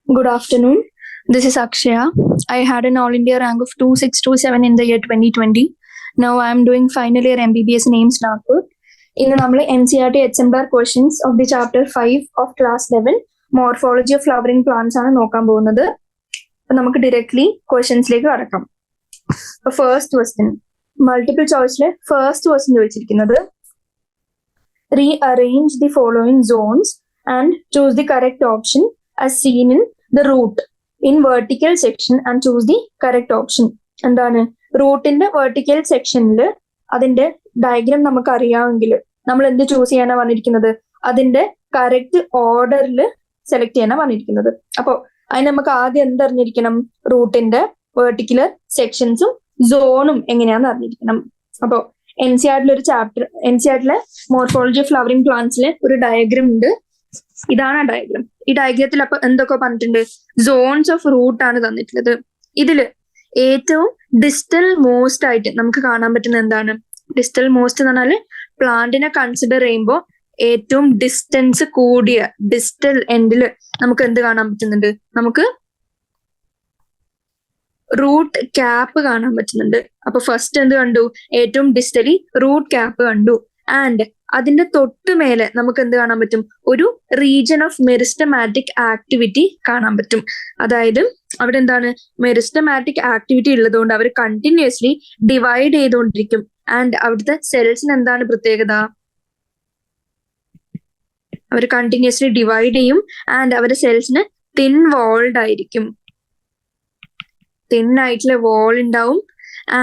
Good afternoon. This is Akshaya. I had an All India rank of 2627 in the year 2020. Now I am doing final year MBBS in AIMS Nagpur. ഇന്ന് നമ്മൾ NCERT exemplar questions of the chapter 5 of class 11 morphology of flowering plants ആണ് നോക്കാൻ പോകുന്നത്. അപ്പൊ നമുക്ക് directly ക്വസ്റ്റ്യൻസിലേക്ക് കടക്കാം. First question multiple ചോയ്സിലെ ഫസ്റ്റ് ക്വസ്റ്റ്യൻ ചോദിച്ചിരിക്കുന്നത് rearrange the following zones and choose the correct option as seen in the root in vertical section and choose the correct option. എന്താണ് റൂട്ടിന്റെ വെർട്ടിക്കൽ സെക്ഷനിൽ അതിന്റെ ഡയഗ്രാം നമുക്ക് അറിയാമെങ്കിൽ നമ്മൾ എന്ത് ചൂസ് ചെയ്യാനാണ് വന്നിരിക്കുന്നത്, അതിന്റെ കറക്റ്റ് ഓർഡറിൽ സെലക്ട് ചെയ്യാനാണ് വന്നിരിക്കുന്നത്. അപ്പോൾ അതിന് നമുക്ക് ആദ്യം എന്തറിഞ്ഞിരിക്കണം, റൂട്ടിന്റെ വെർട്ടിക്കുലർ സെക്ഷൻസും സോണും എങ്ങനെയാണെന്ന് അറിഞ്ഞിരിക്കണം. അപ്പോൾ NCERT ഒരു chapter NCERT morphology of flowering പ്ലാന്റ്സിലെ ഒരു ഡയഗ്രാം ഉണ്ട്. ഇതാണ് ആ ഡയഗ്രാം. ഈ ഡയഗ്രത്തിൽ അപ്പൊ എന്തൊക്കെ പറഞ്ഞിട്ടുണ്ട്, സോൺസ് ഓഫ് റൂട്ട് ആണ് തന്നിട്ടുള്ളത്. ഇതില് ഏറ്റവും ഡിസ്റ്റൽ മോസ്റ്റ് ആയിട്ട് നമുക്ക് കാണാൻ പറ്റുന്ന എന്താണ്, ഡിസ്റ്റൽ മോസ്റ്റ് എന്ന് പറഞ്ഞാല് പ്ലാന്റിനെ കൺസിഡർ ചെയ്യുമ്പോൾ ഏറ്റവും ഡിസ്റ്റൻസ് കൂടിയ ഡിസ്റ്റൽ എൻഡില് നമുക്ക് എന്ത് കാണാൻ പറ്റുന്നുണ്ട്, നമുക്ക് റൂട്ട് ക്യാപ്പ് കാണാൻ പറ്റുന്നുണ്ട്. അപ്പൊ ഫസ്റ്റ് എന്ത് കണ്ടു, ഏറ്റവും ഡിസ്റ്റലി റൂട്ട് ക്യാപ്പ് കണ്ടു. ആൻഡ് അതിന്റെ തൊട്ട് മേലെ നമുക്ക് എന്ത് കാണാൻ പറ്റും, ഒരു റീജിയൻ ഓഫ് മെറിസ്റ്റമാറ്റിക് ആക്ടിവിറ്റി കാണാൻ പറ്റും. അതായത് അവിടെ എന്താണ് മെറിസ്റ്റമാറ്റിക് ആക്ടിവിറ്റി ഉള്ളതുകൊണ്ട് അവർ കണ്ടിന്യൂസ്ലി ഡിവൈഡ് ചെയ്തുകൊണ്ടിരിക്കും. ആൻഡ് അവിടുത്തെ സെൽസിന് എന്താണ് പ്രത്യേകത, അവർ കണ്ടിന്യൂസ്ലി ഡിവൈഡ് ചെയ്യും. ആൻഡ് അവരുടെ സെൽസിന് തിൻ വാൾഡ് ആയിരിക്കും, തിൻ ആയിട്ടുള്ള വാൾ ഉണ്ടാവും.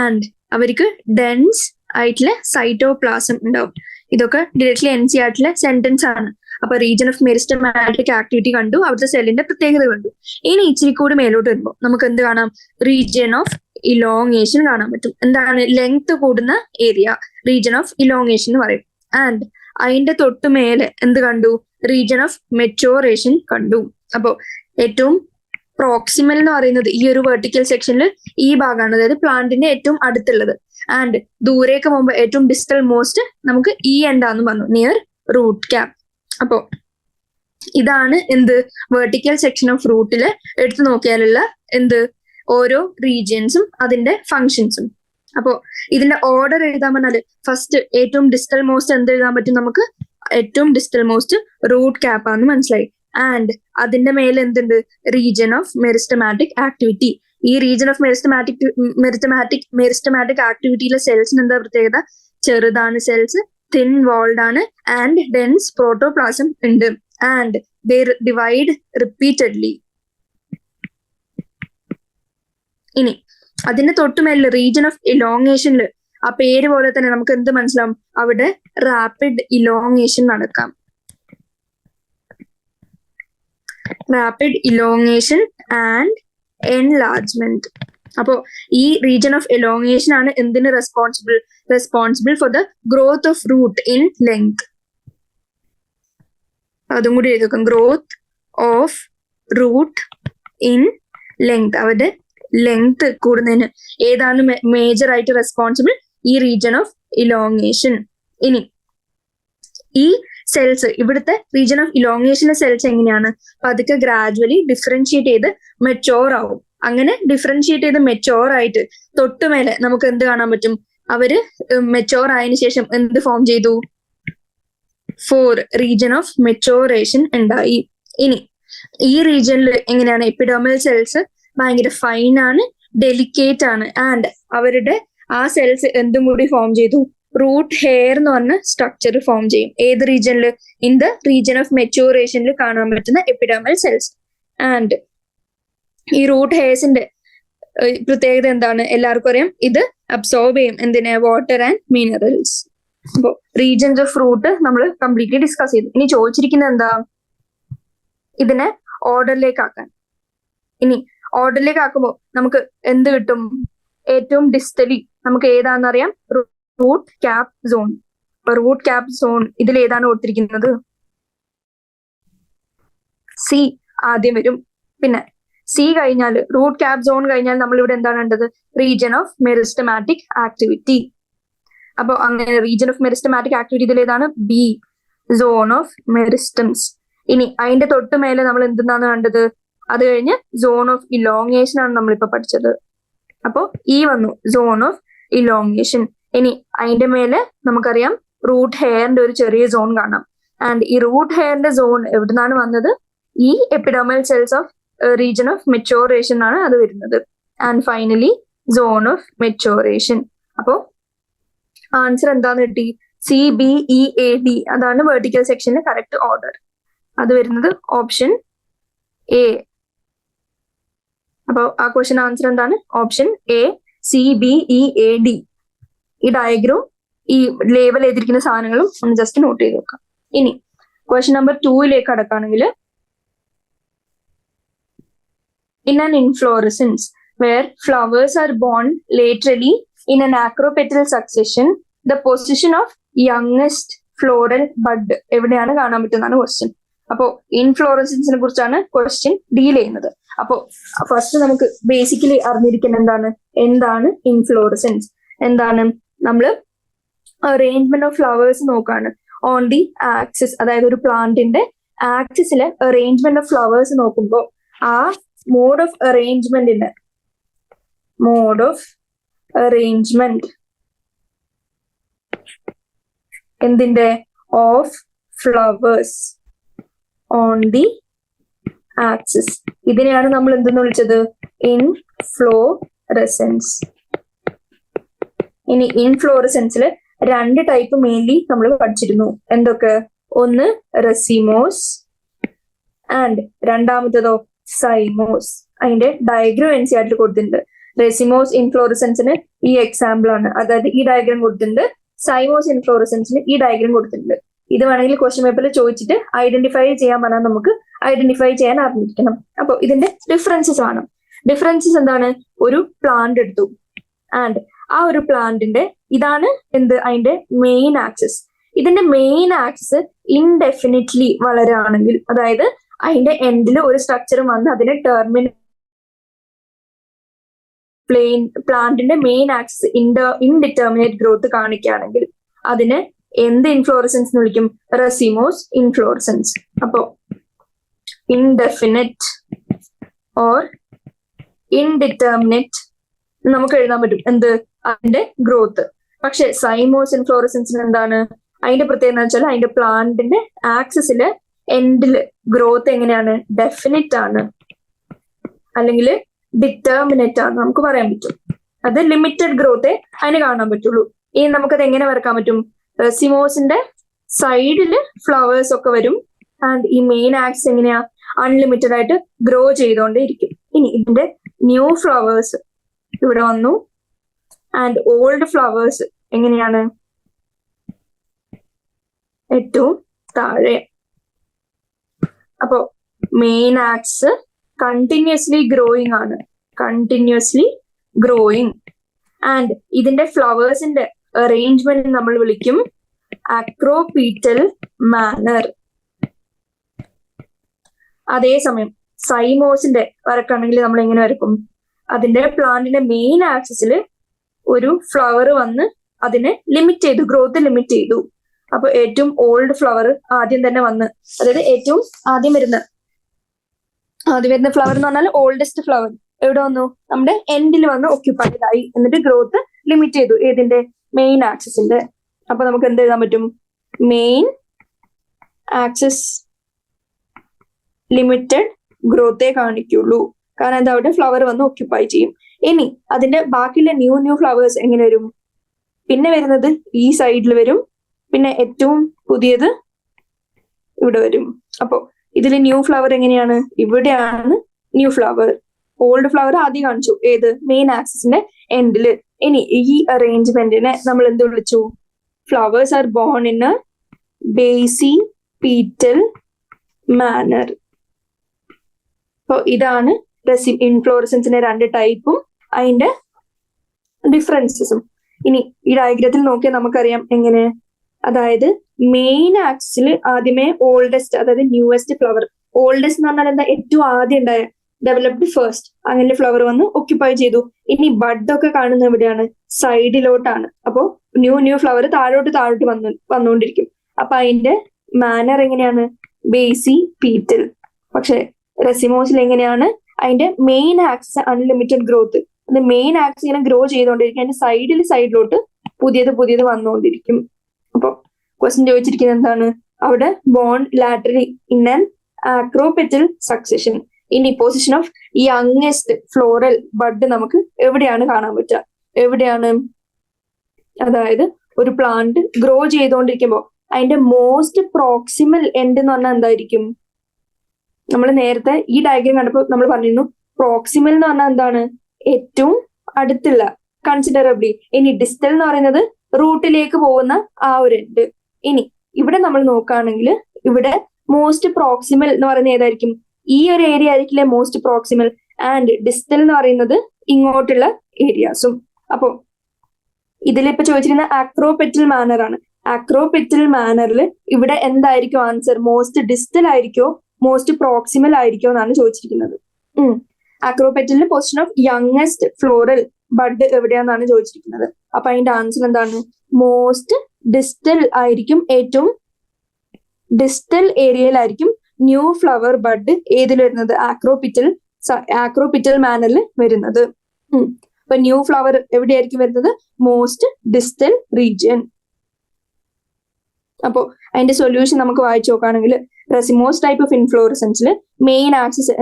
ആൻഡ് അവർക്ക് ഡെൻസ് ആയിട്ടുള്ള സൈറ്റോപ്ലാസം ഉണ്ടാവും. ഇതൊക്കെ ഡയറക്ട്ലി NCERT സെന്റൻസ് ആണ്. അപ്പൊ റീജിയൻ ഓഫ് മെറിസ്റ്റമാറ്റിക് ആക്ടിവിറ്റി കണ്ടു, അവിടുത്തെ സെല്ലിന്റെ പ്രത്യേകത കണ്ടു. ഇനി ഇച്ചിരി കൂടി മേലോട്ട് വരുമ്പോൾ നമുക്ക് എന്ത് കാണാം, റീജിയൻ ഓഫ് ഇലോങ്ങേഷൻ കാണാൻ പറ്റും. എന്താണ് ലെങ്ത് കൂടുന്ന ഏരിയ, റീജിയൻ ഓഫ് ഇലോങ്ങേഷൻ എന്ന് പറയും. ആൻഡ് അതിന്റെ തൊട്ട് മേലെ എന്ത് കണ്ടു, റീജിയൻ ഓഫ് മെച്ചോറേഷൻ കണ്ടു. അപ്പോ ഏറ്റവും പ്രോക്സിമൽ എന്ന് പറയുന്നത് ഈ ഒരു വെർട്ടിക്കൽ സെക്ഷനിൽ ഈ ഭാഗമാണ്, അതായത് പ്ലാന്റിന്റെ ഏറ്റവും അടുത്തുള്ളത്. ആൻഡ് ദൂരേക്ക് പോകുമ്പോൾ ഏറ്റവും ഡിസ്റ്റൽ മോസ്റ്റ് നമുക്ക് ഈ എന്താന്ന് പറഞ്ഞു, നിയർ റൂട്ട് ക്യാപ്പ്. അപ്പോ ഇതാണ് എന്ത് വെർട്ടിക്കൽ സെക്ഷൻ ഓഫ് റൂട്ടില് എടുത്തു നോക്കിയാലുള്ള എന്ത് ഓരോ റീജിയൻസും അതിന്റെ ഫങ്ഷൻസും. അപ്പോ ഇതിന്റെ ഓർഡർ എഴുതാൻ പറഞ്ഞാല് ഫസ്റ്റ് ഏറ്റവും ഡിസ്റ്റൽ മോസ്റ്റ് എന്ത് എഴുതാൻ പറ്റും, നമുക്ക് ഏറ്റവും ഡിസ്റ്റൽ മോസ്റ്റ് റൂട്ട് ക്യാപ്പ് ആണെന്ന് മനസ്സിലായി. ആൻഡ് അതിന്റെ മേലെ എന്തുണ്ട്, റീജിയൻ ഓഫ് മെറിസ്റ്റമാറ്റിക് ആക്ടിവിറ്റി. ഈ റീജിയൻ ഓഫ് മെറിസ്റ്റമാറ്റിക് ആക്ടിവിറ്റിയിലെ സെൽസിന് എന്താ പ്രത്യേകത, ചെറുതാണ് സെൽസ്, തിൻ വാൾഡ് ആണ്. ആൻഡ് ഡെൻസ് പ്രോട്ടോപ്ലാസം ഉണ്ട്. And they divide repeatedly. ഇനി അതിന്റെ തൊട്ടുമേലെ റീജിയൻ ഓഫ് ഇലോങ്ങേഷനിൽ ആ പേര് പോലെ തന്നെ നമുക്ക് എന്ത് മനസ്സിലാവും, അവിടെ റാപ്പിഡ് ഇലോങ്ങേഷൻ നടക്കാം. Rapid elongation and enlargement. അപ്പോ ഈ റീജിയൻ ഓഫ് എലോങ്ങേഷൻ ആണ് എന്തിന് responsible for the growth of root in length. അതും കൂടി എഴുതും, growth of root in length. അവരുടെ ലെങ്ത് കൂടുന്നതിന് ഏതാണ് മേജർ ആയിട്ട് റെസ്പോൺസിബിൾ, ഈ റീജിയൻ ഓഫ് ഇലോങ്ങേഷൻ. ഇനി ഈ സെൽസ്, ഇവിടുത്തെ റീജിയൻ ഓഫ് ഇലോങ്ങേഷന്റെ സെൽസ് എങ്ങനെയാണ്, പതുക്കെ ഗ്രാജുവലി ഡിഫറൻഷിയേറ്റ് ചെയ്ത് മെച്ചോർ ആവും. അങ്ങനെ ഡിഫറൻഷിയേറ്റ് ചെയ്ത് മെച്ചോർ ആയിട്ട് തൊട്ടുമേലെ നമുക്ക് എന്ത് കാണാൻ പറ്റും, അവര് മെച്ചോർ ആയതിനു ശേഷം എന്ത് ഫോം ചെയ്തു, 4 റീജിയൻ ഓഫ് മെച്ചോറേഷൻ ഉണ്ടായി. ഇനി ഈ റീജിയനിൽ എങ്ങനെയാണ്, എപ്പിഡെർമൽ സെൽസ് ഭയങ്കര ഫൈൻ ആണ്, ഡെലിക്കേറ്റ് ആണ്. ആൻഡ് അവരുടെ ആ സെൽസ് എന്തും കൂടി ഫോം ചെയ്തു, റൂട്ട് ഹെയർ എന്ന് പറഞ്ഞ സ്ട്രക്ചർ ഫോം ചെയ്യും. ഏത് റീജിയനിൽ, ഇൻ ദ റീജിയൻ ഓഫ് മെച്ചൂറേഷനിൽ കാണാൻ പറ്റുന്ന എപ്പിഡെർമൽ സെൽസ്. ആൻഡ് ഈ റൂട്ട് ഹെയർസിന്റെ പ്രത്യേകത എന്താണ്, എല്ലാവർക്കും അറിയാം, ഇത് അബ്സോർബ് ചെയ്യും എന്തിനെ, വാട്ടർ ആൻഡ് മിനറൽസ്. അപ്പോ റീജിയൻസ് ഓഫ് റൂട്ട് നമ്മൾ കംപ്ലീറ്റ്ലി ഡിസ്കസ് ചെയ്തു. ഇനി ചോദിച്ചിരിക്കുന്നത് എന്താ, ഇതിനെ ഓർഡറിലേക്ക് ആക്കാൻ. ഇനി ഓർഡറിലേക്ക് ആക്കുമ്പോൾ നമുക്ക് എന്ത് കിട്ടും, ഏറ്റവും ഡിസ്റ്റലി നമുക്ക് ഏതാണെന്നറിയാം, റൂട്ട് ക്യാപ്പ് സോൺ. അപ്പൊ റൂട്ട് ക്യാപ്പ് സോൺ ഇതിൽ ഏതാണ് കൊടുത്തിരിക്കുന്നത്, സി ആദ്യം വരും. പിന്നെ സി കഴിഞ്ഞാൽ റൂട്ട് ക്യാപ്പ് സോൺ കഴിഞ്ഞാൽ നമ്മൾ ഇവിടെ എന്താണ് കണ്ടത്, റീജിയൻ ഓഫ് മെറിസ്റ്റമാറ്റിക് ആക്ടിവിറ്റി. അപ്പൊ അങ്ങനെ റീജിയൻ ഓഫ് മെറിസ്റ്റമാറ്റിക് ആക്ടിവിറ്റി ഇതിൽ ഏതാണ്, ബി, സോൺ ഓഫ് മെറിസ്റ്റംസ്. ഇനി അതിന്റെ തൊട്ട് മേലെ നമ്മൾ എന്തെന്നാണ് കണ്ടത്, അത് കഴിഞ്ഞ് സോൺ ഓഫ് ഇലോങ്ങേഷൻ ആണ് നമ്മളിപ്പോ പഠിച്ചത്. അപ്പോ ഈ വന്നു സോൺ ഓഫ് ഇലോങ്ങേഷൻ. ഇനി അതിന്റെ മേലെ നമുക്കറിയാം റൂട്ട് ഹെയറിന്റെ ഒരു ചെറിയ സോൺ കാണാം. ആൻഡ് ഈ റൂട്ട് ഹെയറിന്റെ സോൺ എവിടുന്നാണ് വന്നത്? ഈ epidermal cells of region of maturation ആണ് അത് വരുന്നത്. And finally zone of maturation. അപ്പോ ആൻസർ എന്താന്ന് കിട്ടി? CBEAD. അതാണ് വെർട്ടിക്കൽ സെക്ഷന്റെ കറക്റ്റ് ഓർഡർ. അത് വരുന്നത് ഓപ്ഷൻ എ. അപ്പൊ ആ ക്വസ്റ്റ്യൻ ആൻസർ എന്താണ്? Option A, CBEAD. ഈ ഡയഗ്രം ഈ ലേബൽ ചെയ്തിരിക്കുന്ന സാധനങ്ങളും ഒന്ന് ജസ്റ്റ് നോട്ട് ചെയ്ത് വെക്കാം. ഇനി question number 2 കടക്കുകയാണെങ്കിൽ, in an inflorescence where flowers are born laterally in an acropetal succession, the position of youngest floral bud എവിടെയാണ് കാണാൻ പറ്റുന്നതാണ് ക്വസ്റ്റ്യൻ. അപ്പോ ഇൻഫ്ലോറസൻസിനെ കുറിച്ചാണ് ക്വസ്റ്റ്യൻ ഡീൽ ചെയ്യുന്നത്. അപ്പോ ഫസ്റ്റ് നമുക്ക് ബേസിക്കലി അറിഞ്ഞിരിക്കുന്നത് എന്താണ് ഇൻഫ്ലോറസൻസ്. എന്താണ്? നമ്മള് അറേഞ്ച്മെന്റ് ഓഫ് ഫ്ലവേഴ്സ് നോക്കാണ് ഓൺ ദി ആക്സിസ്. അതായത് ഒരു പ്ലാന്റിന്റെ ആക്സിസിലെ അറേഞ്ച്മെന്റ് ഓഫ് ഫ്ലവേഴ്സ് നോക്കുമ്പോൾ ആ മോഡ് ഓഫ് അറേഞ്ച്മെന്റ് എന്തിന്റെ? Of flowers on the axis. ഇതിനെയാണ് നമ്മൾ എന്തെന്ന് വിളിച്ചത്? ഇൻഫ്ലോറസൻസ്. ഇനി ഇൻഫ്ലോറസൻസിൽ 2 ടൈപ്പ് മെയിൻലി നമ്മൾ പഠിച്ചിരുന്നു. എന്തൊക്കെ? ഒന്ന് റെസിമോസ് ആൻഡ് രണ്ടാമത്തേതോ സൈമോസ്. അതിന്റെ ഡയഗ്രം NCERT കൊടുത്തിട്ടുണ്ട്. റെസിമോസ് ഇൻഫ്ലോറസൻസിന് ഈ എക്സാമ്പിൾ ആണ്, അതായത് ഈ ഡയഗ്രം കൊടുത്തിട്ടുണ്ട്. സൈമോസ് ഇൻഫ്ലോറസൻസിന് ഈ ഡയഗ്രം കൊടുത്തിട്ടുണ്ട്. ഇത് വേണമെങ്കിൽ ക്വസ്റ്റ്യൻ പേപ്പറിൽ ചോദിച്ചിട്ട് ഐഡന്റിഫൈ ചെയ്യാൻ പറഞ്ഞാൽ നമുക്ക് ഐഡന്റിഫൈ ചെയ്യാൻ അറിഞ്ഞിരിക്കണം. അപ്പോൾ ഇതിന്റെ ഡിഫറൻസസ് ആണ്. ഡിഫറൻസസ് എന്താണ്? ഒരു പ്ലാന്റ് എടുത്തു ആൻഡ് ആ ഒരു പ്ലാന്റിന്റെ ഇതാണ് എന്ത്? അതിന്റെ മെയിൻ ആക്സിസ്. ഇതിന്റെ മെയിൻ ആക്സിസ് ഇൻഡെഫിനിറ്റ്ലി വളരുകയാണെങ്കിൽ, അതായത് അതിന്റെ എൻഡിൽ ഒരു സ്ട്രക്ചറും വന്ന് അതിനെ പ്ലാന്റിന്റെ മെയിൻ ആക്സിസ് ഇൻഡിറ്റർമിനേറ്റ് ഗ്രോത്ത് കാണിക്കുകയാണെങ്കിൽ അതിന് എന്ത് ഇൻഫ്ലോറസൻസ് എന്ന് വിളിക്കും? Racemose inflorescence. അപ്പോ ഇൻഡെഫിനിറ്റ് ഓർ ഇൻഡിറ്റർമിനേറ്റ് നമുക്ക് എഴുതാൻ പറ്റും എന്ത്? അതിന്റെ ഗ്രോത്ത്. പക്ഷെ സൈമോസ് ഇൻഫ്ലോറസൻസിന് എന്താണ് അതിന്റെ പ്രത്യേകത എന്ന് വെച്ചാൽ അതിന്റെ പ്ലാന്റിന്റെ ആക്സിസില് എൻഡില് ഗ്രോത്ത് എങ്ങനെയാണ്? ഡെഫിനിറ്റ് ആണ്, അല്ലെങ്കിൽ ഡിറ്റർമിനേറ്റ് ആണ് നമുക്ക് പറയാൻ പറ്റും. അത് ലിമിറ്റഡ് ഗ്രോത്തേ അതിന് കാണാൻ പറ്റുള്ളൂ. ഇനി നമുക്കത് എങ്ങനെ വരക്കാൻ പറ്റും? റെസിമോസിന്റെ സൈഡില് ഫ്ലവേഴ്സ് ഒക്കെ വരും ആൻഡ് ഈ മെയിൻ ആക്സിസ് എങ്ങനെയാ? അൺലിമിറ്റഡ് ആയിട്ട് ഗ്രോ ചെയ്തുകൊണ്ടേ ഇരിക്കും. ഇനി ഇതിന്റെ ന്യൂ ഫ്ലവേഴ്സ് ഇവിടെ വന്നു ആൻഡ് ഓൾഡ് ഫ്ലവേഴ്സ് എങ്ങനെയാണ്? ഏറ്റവും താഴെ. അപ്പോ മെയിൻ ആക്സ് കണ്ടിന്യൂസ്ലി ഗ്രോയിങ് ആണ്, കണ്ടിന്യൂസ്ലി ഗ്രോയിങ്. ആൻഡ് ഇതിന്റെ ഫ്ലവേഴ്സിന്റെ അറേഞ്ച്മെന്റ് നമ്മൾ വിളിക്കും അക്രോപീറ്റൽ മാനർ. അതേസമയം സൈമോസിന്റെ വരക്കാണെങ്കിൽ നമ്മൾ എങ്ങനെ വരക്കും? അതിന്റെ പ്ലാന്റിന്റെ മെയിൻ ആക്സിസിൽ ഒരു ഫ്ലവർ വന്ന് അതിനെ ലിമിറ്റ് ചെയ്തു, ഗ്രോത്ത് ലിമിറ്റ് ചെയ്തു. അപ്പൊ ഏറ്റവും ഓൾഡ് ഫ്ലവർ ആദ്യം തന്നെ വന്ന്, അതായത് ഏറ്റവും ആദ്യം വരുന്ന ഫ്ലവർ എന്ന് പറഞ്ഞാൽ ഓൾഡസ്റ്റ് ഫ്ലവർ എവിടെ വന്നു? നമ്മുടെ എൻഡിൽ വന്ന് ഒക്യുപ്പൈഡ് ആയി. എന്നിട്ട് ഗ്രോത്ത് ലിമിറ്റ് ചെയ്തു ഏതിന്റെ? മെയിൻ ആക്സിസിന്റെ. അപ്പൊ നമുക്ക് എന്ത് എഴുതാൻ പറ്റും? മെയിൻ ആക്സിസ് ലിമിറ്റഡ് ഗ്രോത്തേ കാണിക്കുള്ളൂ. കാരണം എന്താ? അവിടെ ഫ്ലവർ വന്ന് ഒക്യുപ്പൈ ചെയ്യും. ഇനി അതിന്റെ ബാക്കിയുള്ള ന്യൂ ഫ്ലവേഴ്സ് എങ്ങനെ വരും? പിന്നെ വരുന്നത് ഈ സൈഡിൽ വരും, പിന്നെ ഏറ്റവും പുതിയത് ഇവിടെ വരും. അപ്പോ ഇതിൽ ന്യൂ ഫ്ലവർ എങ്ങനെയാണ്? ഇവിടെയാണ് ന്യൂ ഫ്ലവർ. ഓൾഡ് ഫ്ലവർ ആദ്യം കാണിച്ചു ഏത്? മെയിൻ ആക്സിസിന്റെ എൻഡില്. ഇനി ഈ അറേഞ്ച്മെന്റിനെ നമ്മൾ എന്ത് വിളിച്ചു? Flowers are borne in a basipetal manner. അപ്പൊ ഇതാണ് ഇൻഫ്ലോറസൻസിന്റെ 2 ടൈപ്പും അതിന്റെ ഡിഫറൻസസും. ഇനി ഈ ഡയഗ്രത്തിൽ നോക്കിയാൽ നമുക്കറിയാം എങ്ങനെ. അതായത് മെയിൻ ആക്സിൽ ആദ്യമേ ഓൾഡസ്റ്റ്, അതായത് ന്യൂവസ്റ്റ് ഫ്ലവർ. ഓൾഡസ്റ്റ് എന്ന് പറഞ്ഞാൽ എന്താ? ഏറ്റവും ആദ്യം ഉണ്ടായ, ഡെവലപ്ഡ് ഫസ്റ്റ്, അങ്ങനെ ഫ്ലവർ വന്ന് ഒക്യുപ്പൈ ചെയ്തു. ഇനി ബഡ് ഒക്കെ കാണുന്നത് എവിടെയാണ്? സൈഡിലോട്ടാണ്. അപ്പോ ന്യൂ ഫ്ലവർ താഴോട്ട് വന്നുകൊണ്ടിരിക്കും. അപ്പൊ അതിന്റെ മാനർ എങ്ങനെയാണ്? ബേസി പീറ്റൽ. പക്ഷെ റെസിമോസിൽ എങ്ങനെയാണ് അതിന്റെ മെയിൻ ആക്സിസ് അൺലിമിറ്റഡ് ഗ്രോത്ത്. അത് മെയിൻ ആക്സിസ് ഇങ്ങനെ ഗ്രോ ചെയ്തുകൊണ്ടിരിക്കും, അതിന്റെ സൈഡിലോട്ട് പുതിയത് വന്നുകൊണ്ടിരിക്കും. അപ്പൊ ക്വസ്റ്റ്യൻ ചോദിച്ചിരിക്കുന്നത് എന്താണ്? അവിടെ borne laterally in an acropetal succession in position of youngest floral bud നമുക്ക് എവിടെയാണ് കാണാൻ പറ്റുക? എവിടെയാണ്? അതായത് ഒരു പ്ലാന്റ് ഗ്രോ ചെയ്തുകൊണ്ടിരിക്കുമ്പോൾ അതിന്റെ മോസ്റ്റ് പ്രോക്സിമൽ എൻഡ് എന്ന് പറഞ്ഞാൽ എന്തായിരിക്കും? നമ്മൾ നേരത്തെ ഈ ഡയഗ്രം കണ്ടപ്പോൾ നമ്മൾ പറഞ്ഞിരുന്നു പ്രോക്സിമൽ എന്ന് പറഞ്ഞാൽ എന്താണ്? ഏറ്റവും അടുത്തുള്ള, കൺസിഡറബിളി. ഇനി ഡിസ്റ്റൽ എന്ന് പറയുന്നത് റൂട്ടിലേക്ക് പോകുന്ന ആ ഒരു എൻഡ്. ഇനി ഇവിടെ നമ്മൾ നോക്കുകയാണെങ്കിൽ ഇവിടെ മോസ്റ്റ് പ്രോക്സിമൽ എന്ന് പറയുന്നത് ഏതായിരിക്കും? ഈ ഒരു ഏരിയ ആയിരിക്കില്ലേ മോസ്റ്റ് പ്രോക്സിമൽ. ആൻഡ് ഡിസ്റ്റൽ എന്ന് പറയുന്നത് ഇങ്ങോട്ടുള്ള ഏരിയാസും. അപ്പോ ഇതിലിപ്പോ ചോദിച്ചിരുന്ന ആക്രോപെറ്റൽ മാനർ ആണ്. ആക്രോപെറ്റൽ മാനറിൽ ഇവിടെ എന്തായിരിക്കും ആൻസർ? മോസ്റ്റ് ഡിസ്റ്റൽ ആയിരിക്കോ മോസ്റ്റ് പ്രോക്സിമൽ ആയിരിക്കോ എന്നാണ് ചോദിച്ചിരിക്കുന്നത്. ആക്രോപെറ്റലിന്റെ position of youngest floral bud എവിടെയാണെന്നാണ് ചോദിച്ചിരിക്കുന്നത്. അപ്പൊ അതിന്റെ ആൻസർ എന്താണ്? മോസ്റ്റ് ഡിസ്റ്റൽ ആയിരിക്കും, ഏറ്റവും ഡിസ്റ്റൽ ഏരിയയിലായിരിക്കും ന്യൂ ഫ്ലവർ ബഡ് ഏതിൽ വരുന്നത്? ആക്രോപിറ്റൽ മാനറിൽ വരുന്നത്. അപ്പൊ ന്യൂ ഫ്ലവർ എവിടെയായിരിക്കും വരുന്നത്? Most distal region. അപ്പോ അതിന്റെ സൊല്യൂഷൻ നമുക്ക് വായിച്ചു നോക്കുകയാണെങ്കിൽ റെസിമോസ് ടൈപ്പ് ഓഫ് ഇൻഫ്ലോറസൻസിൽ മെയിൻ ആക്സിസ്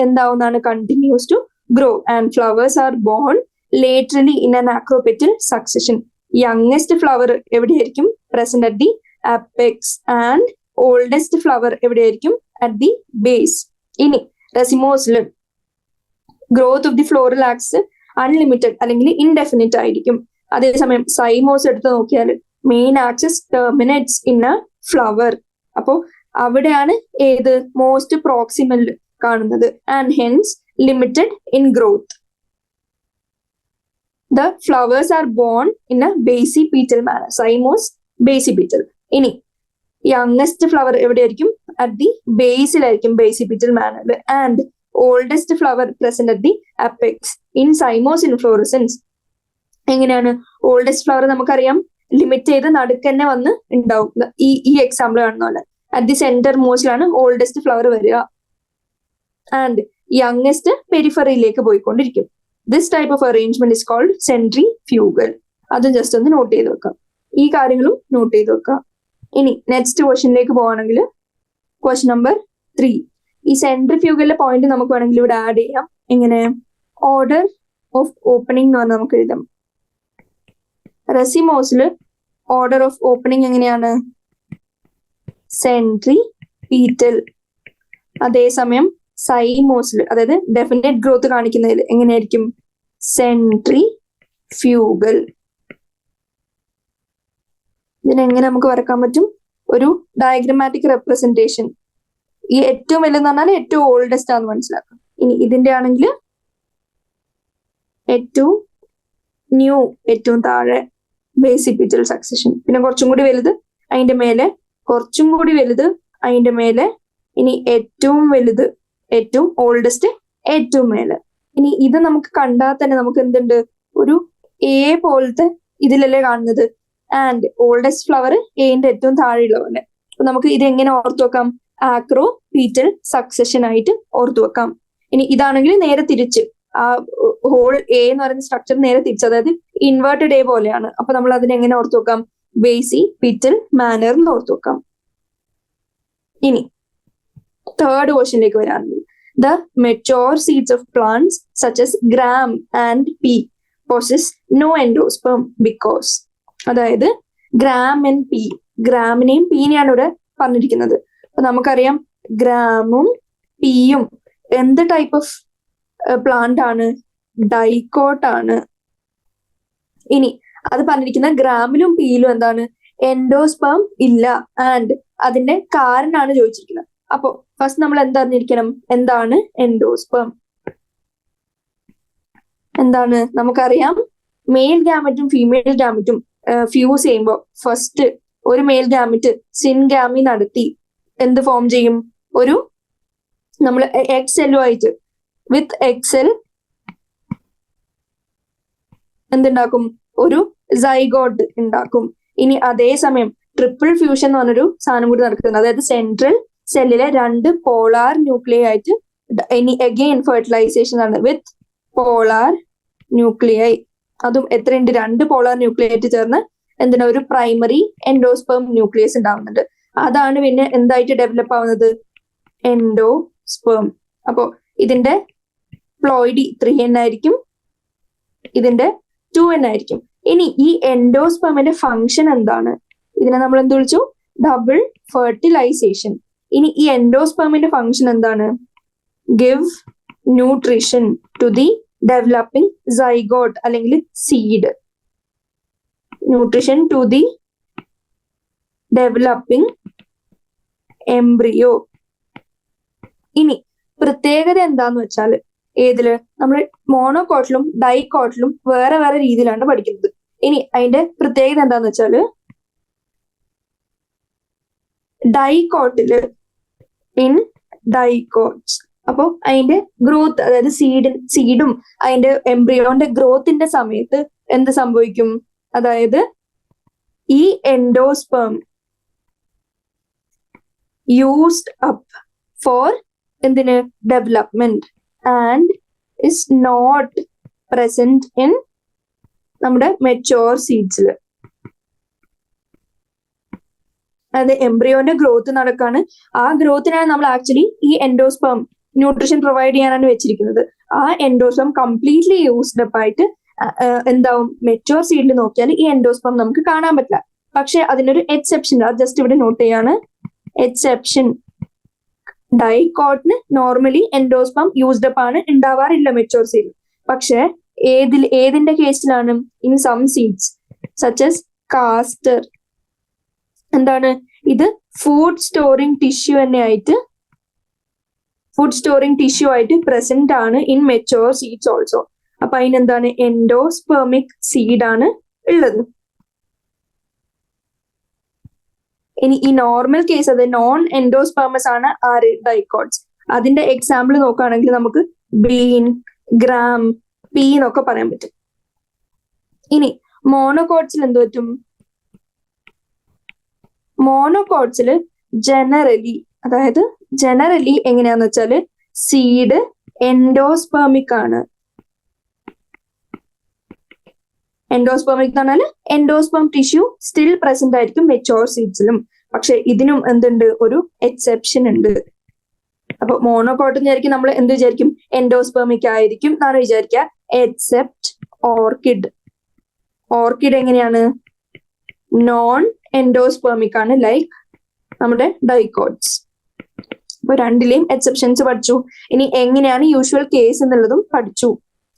എന്താവുന്നതാണ്? Continues to grow and flowers are borne laterally in an acropetal succession. Youngest flower എവിടെയായിരിക്കും? Present at the apex and oldest flower എവിടെയായിരിക്കും? At the base. ഇനി റെസിമോസിൽ growth of the floral axis unlimited അല്ലെങ്കിൽ indefinite ആയിരിക്കും. അതേസമയം cymose എടുത്ത് നോക്കിയാൽ main axis terminates in a flower. അപ്പോ അവിടെയാണ് ഏത്? മോസ്റ്റ് പ്രോക്സിമൽ കാണുന്നത്. And hence limited in growth. The flowers are born in a basipetal manner. Cymos basipetal. ഇനി യങ്ങസ്റ്റ് ഫ്ലവർ എവിടെയായിരിക്കും? അറ്റ് ദി ബേസിലായിരിക്കും, basipetal manner. And oldest flower present at the apex. In cymose inflorescence എങ്ങനെയാണ്? Oldest flower നമുക്കറിയാം limit ചെയ്ത് നടുക്ക് തന്നെ വന്ന് ഉണ്ടാവും. ഈ എക്സാമ്പിൾ കാണുന്ന പോലെ അറ്റ് ദി സെന്റർ മോസ്റ്റിലാണ് ഓൾഡസ്റ്റ് ഫ്ലവർ വരിക. ആൻഡ് യങ്ങസ്റ്റ് പെരിഫറിയിലേക്ക് പോയിക്കൊണ്ടിരിക്കും. This type of arrangement is called centrifugal. അത് ജസ്റ്റ് ഒന്ന് നോട്ട് ചെയ്ത് വെക്കാം. ഈ കാര്യങ്ങളും നോട്ട് ചെയ്ത് വെക്കാം. ഇനി നെക്സ്റ്റ് ക്വസ്റ്റ്യനിലേക്ക് പോവാണെങ്കിൽ ക്വസ്റ്റ്യൻ നമ്പർ 3. ഈ സെൻട്രിഫ്യൂഗലിലെ പോയിന്റ് നമുക്ക് വേണമെങ്കിൽ ഇവിടെ ആഡ് ചെയ്യാം. എങ്ങനെ? ഓർഡർ ഓഫ് ഓപ്പണിംഗ് എന്ന് പറഞ്ഞാൽ നമുക്ക് എഴുതാം. റെസിമോസിൽ ഓർഡർ ഓഫ് ഓപ്പണിംഗ് എങ്ങനെയാണ്? സെൻട്രിപീറ്റൽ. അതേസമയം സൈമോസിൽ, അതായത് ഡെഫിനറ്റ് ഗ്രോത്ത് കാണിക്കുന്നതിൽ എങ്ങനെയായിരിക്കും? സെൻട്രിഫ്യൂഗൽ. ഇതിനെങ്ങനെ നമുക്ക് വരക്കാൻ പറ്റും? ഒരു ഡയഗ്രമാറ്റിക് റെപ്രസെന്റേഷൻ. ഈ ഏറ്റവും വലുതെന്ന് പറഞ്ഞാൽ ഏറ്റവും ഓൾഡസ്റ്റ് ആണെന്ന് മനസ്സിലാക്കാം. ഇനി ഇതിന്റെ ആണെങ്കിൽ ഏറ്റവും ന്യൂ, ഏറ്റവും താഴെ ബേസിപിറ്റൽ സക്സഷൻ. പിന്നെ കുറച്ചും കൂടി വലുത് അതിന്റെ മേലെ, കുറച്ചും കൂടി വലുത് അതിന്റെ മേലെ. ഇനി ഏറ്റവും വലുത്, ഏറ്റവും ഓൾഡസ്റ്റ് ഏറ്റവും മേലെ. ഇനി ഇത് നമുക്ക് കണ്ടാൽ തന്നെ നമുക്ക് എന്തുണ്ട്? ഒരു എ പോലത്തെ ഇതിലല്ലേ കാണുന്നത്? ആൻഡ് ഓൾഡസ്റ്റ് ഫ്ലവർ എന്റെ ഏറ്റവും താഴെയുള്ള പോലെ. അപ്പൊ നമുക്ക് ഇത് എങ്ങനെ ഓർത്തു വെക്കാം? ആക്രോപീറ്റൽ സക്സഷൻ ആയിട്ട് ഓർത്തു വെക്കാം. ഇനി ഇതാണെങ്കിൽ നേരെ തിരിച്ച്, ആ ഹോൾ എ എന്ന് പറയുന്ന സ്ട്രക്ചർ നേരെ തിരിച്ച്, അതായത് ഇൻവേർട്ടഡ് എ പോലെയാണ്. അപ്പൊ നമ്മൾ അതിനെ എങ്ങനെ ഓർത്തു വെക്കാം? ബേസിപിറ്റൽ മാനർ എന്ന് ഓർത്തു വെക്കാം. ഇനി തേർഡ് ക്വസ്റ്റ്യനിലേക്ക് വരാണെങ്കിൽ the mature seeds of plants such as gram and pea possess no endosperm because. അതായത് ഗ്രാം ആൻഡ് പീ, ഗ്രാമിനെയും പീനെയാണ് ഇവിടെ പറഞ്ഞിരിക്കുന്നത്. അപ്പൊ നമുക്കറിയാം ഗ്രാമും പീയും എന്ത് ടൈപ്പ് ഓഫ് പ്ലാന്റ് ആണ്? ഡൈക്കോട്ട് ആണ്. ഇനി അത് പറഞ്ഞിരിക്കുന്ന ഗ്രാമിലും പീയിലും എന്താണ്? എൻഡോസ്പേം ഇല്ല. ആൻഡ് അതിന്റെ കാരണമാണ് ചോദിച്ചിരിക്കുന്നത്. അപ്പൊ ഫസ്റ്റ് നമ്മൾ എന്തറിഞ്ഞിരിക്കണം? എന്താണ് എൻഡോസ്പേം? എന്താണ്? നമുക്കറിയാം മെയിൽ ഗാമറ്റും ഫീമെയിൽ ഗാമറ്റും ഫ്യൂസ് ചെയ്യുമ്പോൾ ഫസ്റ്റ് ഒരു മെയിൽ ഗാമറ്റ് സിൻഗാമി നടത്തി എന്ത് ഫോം ചെയ്യും? ഒരു നമ്മൾ എക്സെല്ലുമായിട്ട് വിത്ത് എക്സെൽ എന്തുണ്ടാക്കും? ഒരു സൈഗോട്ട് ഉണ്ടാക്കും. ഇനി അതേസമയം ട്രിപ്പിൾ ഫ്യൂഷൻ എന്ന് പറഞ്ഞൊരു സാധനം കൂടി നടക്കുന്നത്. അതായത് സെൻട്രൽ സെല്ലിലെ 2 പോളാർ ന്യൂക്ലിയ ആയിട്ട് ഇനി അഗെയിൻ ഫെർട്ടിലൈസേഷൻ ആണ് വിത്ത് പോളാർ ന്യൂക്ലിയൈ. അതും എത്രയുണ്ട്? 2 പോളാർ ന്യൂക്ലിയായിട്ട് ചേർന്ന് എന്തിനാ ഒരു പ്രൈമറി എൻഡോസ്പെർം ന്യൂക്ലിയസ് ഉണ്ടാവുന്നുണ്ട്. അതാണ് പിന്നെ എന്തായിട്ട് ഡെവലപ്പ് ആവുന്നത്? എൻഡോസ്പെർം. അപ്പോ ഇതിന്റെ പ്ലോയിഡി 3n ആയിരിക്കും, ഇതിന്റെ 2n ആയിരിക്കും. ഇനി ഈ എൻഡോസ്പെർമിന്റെ ഫംഗ്ഷൻ എന്താണ്? ഇതിനെ നമ്മൾ എന്ത് വിളിച്ചു? Double fertilisation. ഇനി ഈ എൻഡോസ്പെർമിന്റെ ഫംഗ്ഷൻ എന്താണ്? Give nutrition to the developing zygote അല്ലെങ്കിൽ seed. Nutrition to the developing embryo. ഇനി പ്രത്യേകത എന്താന്ന് വെച്ചാൽ ഏതില് നമ്മൾ മോണോകോട്ടിലും ഡൈകോട്ടിലും വേറെ വേറെ രീതിയിലാണ് പഠിക്കുന്നത്. ഇനി അതിന്റെ പ്രത്യേകത എന്താന്ന് വെച്ചാല് ഡൈകോട്ടില് ഇൻ ഡൈകോട്ട്സ് അപ്പൊ അതിന്റെ ഗ്രോത്ത്, അതായത് സീഡും അതിന്റെ എംബ്രിയോന്റെ ഗ്രോത്തിന്റെ സമയത്ത് എന്ത് സംഭവിക്കും? അതായത് ഈ എൻഡോസ്പെർം യൂസ്ഡ് അപ്പ് ഫോർ എന്തിന്? Development and is not present in നമ്മുടെ മെച്ചോർ സീഡ്സില്. അതായത് എംബ്രിയോന്റെ ഗ്രോത്ത് നടക്കാണ്. ആ ഗ്രോത്തിനാണ് നമ്മൾ ആക്ച്വലി ഈ എൻഡോസ്പെർം ന്യൂട്രീഷൻ പ്രൊവൈഡ് ചെയ്യാനാണ് വെച്ചിരിക്കുന്നത്. ആ എൻഡോസ്പെർം കംപ്ലീറ്റ്ലി യൂസ്ഡ് അപ്പ് ആയിട്ട് എന്താവും? മെച്ചോർ സീഡിൽ നോക്കിയാൽ ഈ എൻഡോസ്പെർം നമുക്ക് കാണാൻ പറ്റില്ല. പക്ഷെ അതിനൊരു എക്സെപ്ഷൻ, അത് ജസ്റ്റ് ഇവിടെ നോട്ട് ചെയ്യാണ്. എക്സെപ്ഷൻ, ഡൈകോട്ടിന് നോർമലി എൻഡോസ്പെർം യൂസ്ഡ് അപ്പ് ആണ്, ഉണ്ടാവാറില്ല മെച്ചോർ സീഡിൽ. പക്ഷെ ഏതിന്റെ കേസിലാണ്? In some seeds such as castor എന്താണ്? ഇത് ഫുഡ് സ്റ്റോറിംഗ് ടിഷ്യൂ ആയിട്ട് പ്രസന്റ് ആണ് ഇൻ മെച്ചോർ സീഡ്സ് ഓൾസോ. അപ്പൊ അതിനെന്താണ്? എൻഡോസ്പെർമിക് സീഡ് ആണ് ഉള്ളത്. ഇനി ഈ നോർമൽ കേസ്, അത് നോൺ എൻഡോസ്പെർമസ് ആണ് ആര്? ഡൈകോട്ട്സ്. അതിന്റെ എക്സാമ്പിൾ നോക്കുകയാണെങ്കിൽ നമുക്ക് ബീൻ, ഗ്രാം, പീ എന്നൊക്കെ പറയാൻ പറ്റും. ഇനി മോണോകോട്ട്സിൽ എന്ത് പറ്റും? മോണോകോട്ട്സില് ജനറലി എങ്ങനെയാന്ന് വെച്ചാല് സീഡ് എൻഡോസ്പെർമിക് ആണ്. എൻഡോസ്പെർമിക് എന്ന് പറഞ്ഞാൽ എൻഡോസ്പെർം ടിഷ്യൂ സ്റ്റിൽ പ്രസന്റ് ആയിരിക്കും മെച്ചോർ സീഡ്സിലും. പക്ഷെ ഇതിനും എന്തുണ്ട്? ഒരു എക്സെപ്ഷൻ ഉണ്ട്. അപ്പൊ മോണോകോട്ട് വിചാരിക്കും നമ്മൾ എന്ത് വിചാരിക്കും? എൻഡോസ്പെർമിക് ആയിരിക്കും എന്നാണ് വിചാരിക്കുക. Except orchid. ഓർക്കിഡ് എങ്ങനെയാണ്? നോൺ എൻഡോസ്പെർമിക് ആണ്, ലൈക്ക് നമ്മുടെ ഡൈകോട്ട്സ്. അപ്പൊ രണ്ടിലെയും എക്സെപ്ഷൻസ് പഠിച്ചു. ഇനി എങ്ങനെയാണ് യൂഷ്വൽ കേസ് എന്നുള്ളതും പഠിച്ചു.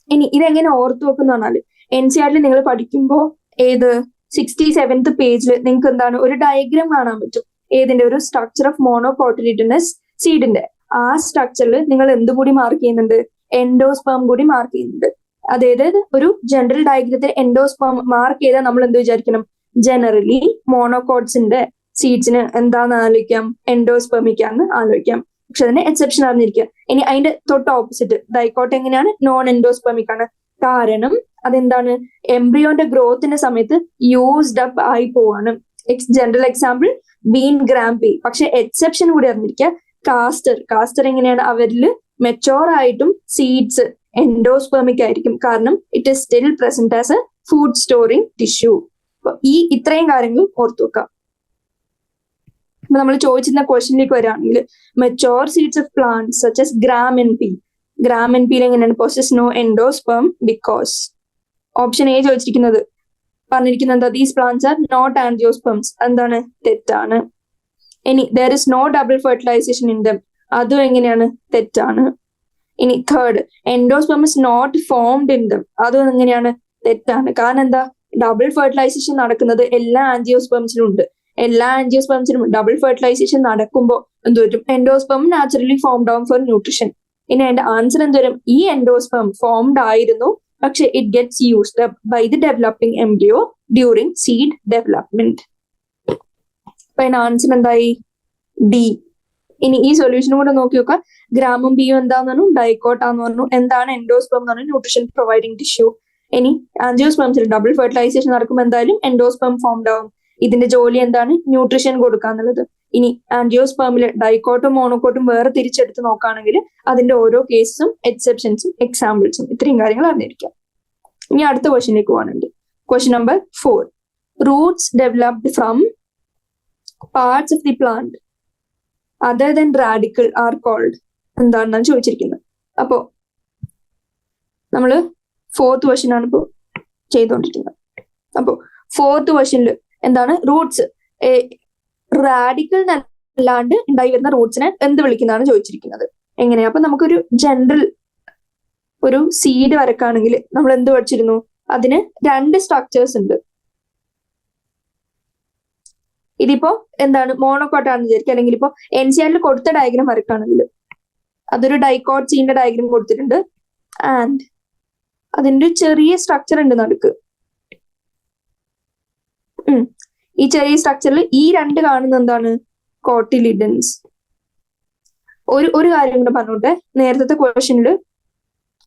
ഇനി ഇതെങ്ങനെ ഓർത്തു വെക്കുന്ന പറഞ്ഞാല് NCERT നിങ്ങൾ പഠിക്കുമ്പോൾ 67th പേജിൽ നിങ്ങൾക്ക് എന്താണ്? ഒരു ഡയഗ്രാം കാണാൻ പറ്റും. ഏതിന്റെ? ഒരു സ്ട്രക്ചർ ഓഫ് മോണോകോട്ടിലിഡനസ് സീഡിന്റെ. ആ സ്ട്രക്ചറിൽ നിങ്ങൾ എന്തുകൂടി മാർക്ക് ചെയ്യുന്നുണ്ട്? എൻഡോസ്പെർം കൂടി മാർക്ക് ചെയ്യുന്നുണ്ട്. അതായത് ഒരു ജനറൽ ഡയഗ്രത്തിൽ എൻഡോസ്പെർം മാർക്ക് ചെയ്താൽ നമ്മൾ എന്ത് വിചാരിക്കണം? ജനറലി മോണോകോട്ട്സിന്റെ സീഡ്സിന് എന്താന്ന് ആലോചിക്കാം? എൻഡോസ്പെർമിക്കാന്ന് ആലോചിക്കാം. പക്ഷെ അതിന് എക്സെപ്ഷൻ അറിഞ്ഞിരിക്കുക. ഇനി അതിന്റെ തൊട്ട് ഓപ്പോസിറ്റ് ഡൈകോട്ട് എങ്ങനെയാണ്? നോൺ എൻഡോസ്പെർമിക് ആണ്. കാരണം അതെന്താണ്? എംബ്രിയോന്റെ ഗ്രോത്തിന്റെ സമയത്ത് യൂസ്ഡ് അപ്പ് ആയി പോവാണ്. General example been, gram, P. പക്ഷെ എക്സെപ്ഷൻ കൂടി അറിഞ്ഞിരിക്കുക. കാസ്റ്റർ എങ്ങനെയാണ്? അവരിൽ മെച്ചോർ ആയിട്ടും സീഡ്സ് എൻഡോസ്പെർമിക് ആയിരിക്കും. കാരണം it is still present as A food storing tissue. ഈ ഇത്രയും കാര്യങ്ങൾ ഓർത്തു വെക്കാം. അപ്പൊ നമ്മൾ ചോദിച്ചിരുന്ന ക്വസ്റ്റ്യനിലേക്ക് വരികയാണെങ്കിൽ mature seeds of plants such as gram and pea. Gram and pea എങ്ങനെയാണ്? Possess no endosperm because. Option A ചോദിച്ചിരിക്കുന്നത് പറഞ്ഞിരിക്കുന്നത് എന്താ? These plants are not angiosperms. എന്താണ്? തെറ്റാണ്. ഇനി there is no double fertilisation in them. അതും എങ്ങനെയാണ്? തെറ്റാണ്. ഇനി third, endosperm is not formed in them. അതും എങ്ങനെയാണ്? തെറ്റാണ്. കാരണം എന്താ? ഡബിൾ ഫെർട്ടിലൈസേഷൻ നടക്കുന്നത് എല്ലാ ആൻജിയോസ്പെർംസിലും ഉണ്ട്. എല്ലാ ആൻജിയോസ്പെർംസിലും ഡബിൾ ഫെർട്ടിലൈസേഷൻ നടക്കുമ്പോൾ എന്ത് വരും? എൻഡോസ്പെർം നാച്ചുറലി ഫോംഡ് ആവും ഫോർ ന്യൂട്രീഷൻ. ഇനി അതിന്റെ ആൻസർ എന്ത് വരും? ഈ എൻഡോസ്പെർം ഫോംഡ് ആയിരുന്നു, പക്ഷെ it gets used up by the developing embryo during seed development. അപ്പൊ അതിന്റെ ആൻസർ എന്തായി? ഡി. ഇനി ഈ സൊല്യൂഷനും കൂടെ നോക്കി നോക്കാം. ഗ്രാമും ബിയും എന്താന്ന് പറഞ്ഞു? ഡൈക്കോട്ടാന്ന് പറഞ്ഞു. എന്താണ് എൻഡോസ്പെർം എന്ന് പറഞ്ഞു? Nutrition providing tissue. ഇനി ആൻജിയോസ്പെർംസിൽ ഡബിൾ ഫെർട്ടിലൈസേഷൻ നടക്കുമ്പോൾ എന്തായാലും എൻഡോസ്പെർം ഫോംഡ് ആവും. ഇതിന്റെ ജോലി എന്താണ്? ന്യൂട്രീഷൻ കൊടുക്കുക എന്നുള്ളത്. ഇനി ആൻജിയോസ്പേമില് ഡൈക്കോട്ടും മോണോക്കോട്ടും വേറെ തിരിച്ചെടുത്ത് നോക്കുകയാണെങ്കിൽ അതിന്റെ ഓരോ കേസും എക്സെപ്ഷൻസും എക്സാമ്പിൾസും ഇത്രയും കാര്യങ്ങൾ അറിഞ്ഞിരിക്കാം. ഇനി അടുത്ത ക്വസ്റ്റ്യനിലേക്ക് പോകാനുണ്ട്. Question number 4. Roots developed from parts of the plant other than radicle are called എന്താണെന്നാണ് ചോദിച്ചിരിക്കുന്നത്. അപ്പോ നമ്മള് 4th ക്വസ്റ്റ്യൻ ആണ് ഇപ്പോൾ ചെയ്തുകൊണ്ടിരിക്കുന്നത്. അപ്പോ 4th ക്വസ്റ്റ്യനിൽ എന്താണ് റൂട്ട്സ് റാഡിക്കൽ അല്ലാണ്ട് ഉണ്ടായി വരുന്ന റൂട്ട്സിനെ എന്ത് വിളിക്കുന്നതാണ് ചോദിച്ചിരിക്കുന്നത്. എങ്ങനെയാ? അപ്പൊ നമുക്കൊരു ജനറൽ ഒരു സീഡ് വരക്കാണെങ്കിൽ നമ്മൾ എന്ത് പഠിച്ചിരുന്നു? അതിന് 2 സ്ട്രക്ചേഴ്സ് ഉണ്ട്. ഇതിപ്പോ എന്താണ് മോണോക്കോട്ടാണെന്ന് വിചാരിക്കുക, അല്ലെങ്കിൽ ഇപ്പോ NCERT കൊടുത്ത ഡയഗ്രാം വരക്കാണെങ്കിൽ അതൊരു ഡൈക്കോട്ട് സീഡിന്റെ ഡയഗ്രാം കൊടുത്തിട്ടുണ്ട്. ആൻഡ് അതിന്റെ ചെറിയ സ്ട്രക്ചർ ഉണ്ട് നടുക്ക്. ഈ ചെറിയ സ്ട്രക്ചറിൽ ഈ 2 കാണുന്ന എന്താണ്? കോട്ടിലിഡൻസ്. ഒരു കാര്യം കൂടെ പറഞ്ഞോട്ടെ. നേരത്തെ ക്വസ്റ്റ്യനിൽ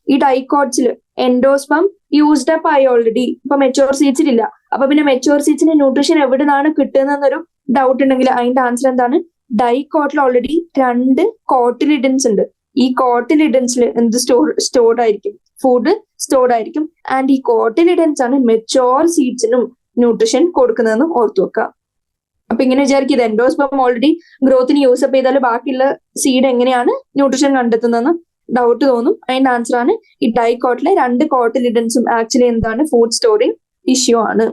ഈ ഡൈക്കോട്സിൽ എൻഡോസ്പം യൂസ്ഡ് അപ്പ് ആയി ഓൾറെഡി. ഇപ്പൊ മെച്ചോർ സീഡ്സിലില്ല. അപ്പൊ പിന്നെ മെച്ചോർ സീഡ്സിന്റെ ന്യൂട്രീഷൻ എവിടെ നിന്നാണ് കിട്ടുന്നതെന്നൊരു ഡൗട്ട് ഉണ്ടെങ്കിൽ അതിന്റെ ആൻസർ എന്താണ്? ഡൈക്കോട്ടിൽ ഓൾറെഡി 2 കോട്ടിലിഡൻസ് ഉണ്ട്. ഈ കോട്ടിലിഡൻസിൽ എന്ത് സ്റ്റോർഡ് ആയിരിക്കും? ഫുഡ് സ്റ്റോർഡ് ആയിരിക്കും. ആൻഡ് ഈ കോട്ടിലിഡൻസ് ആണ് മെച്ചോർ സീഡ്സിനും ന്യൂട്രീഷൻ കൊടുക്കുന്നതെന്ന് ഓർത്തു വെക്കുക. അപ്പൊ ഇങ്ങനെ വിചാരിക്കും ഇത് എൻഡോസ്പം ഓൾറെഡി ഗ്രോത്തിന് യൂസപ്പ് ചെയ്താൽ ബാക്കിയുള്ള സീഡ് എങ്ങനെയാണ് ന്യൂട്രീഷൻ കണ്ടെത്തുന്നതെന്ന് ഡൗട്ട് തോന്നും. അതിന്റെ ആൻസർ ആണ് ഈ ഡൈക്കോട്ടിലെ 2 കോട്ടിലിഡൻസും ആക്ച്വലി എന്താണ്? ഫുഡ് സ്റ്റോറിംഗ് ടിഷ്യൂ ആണ്.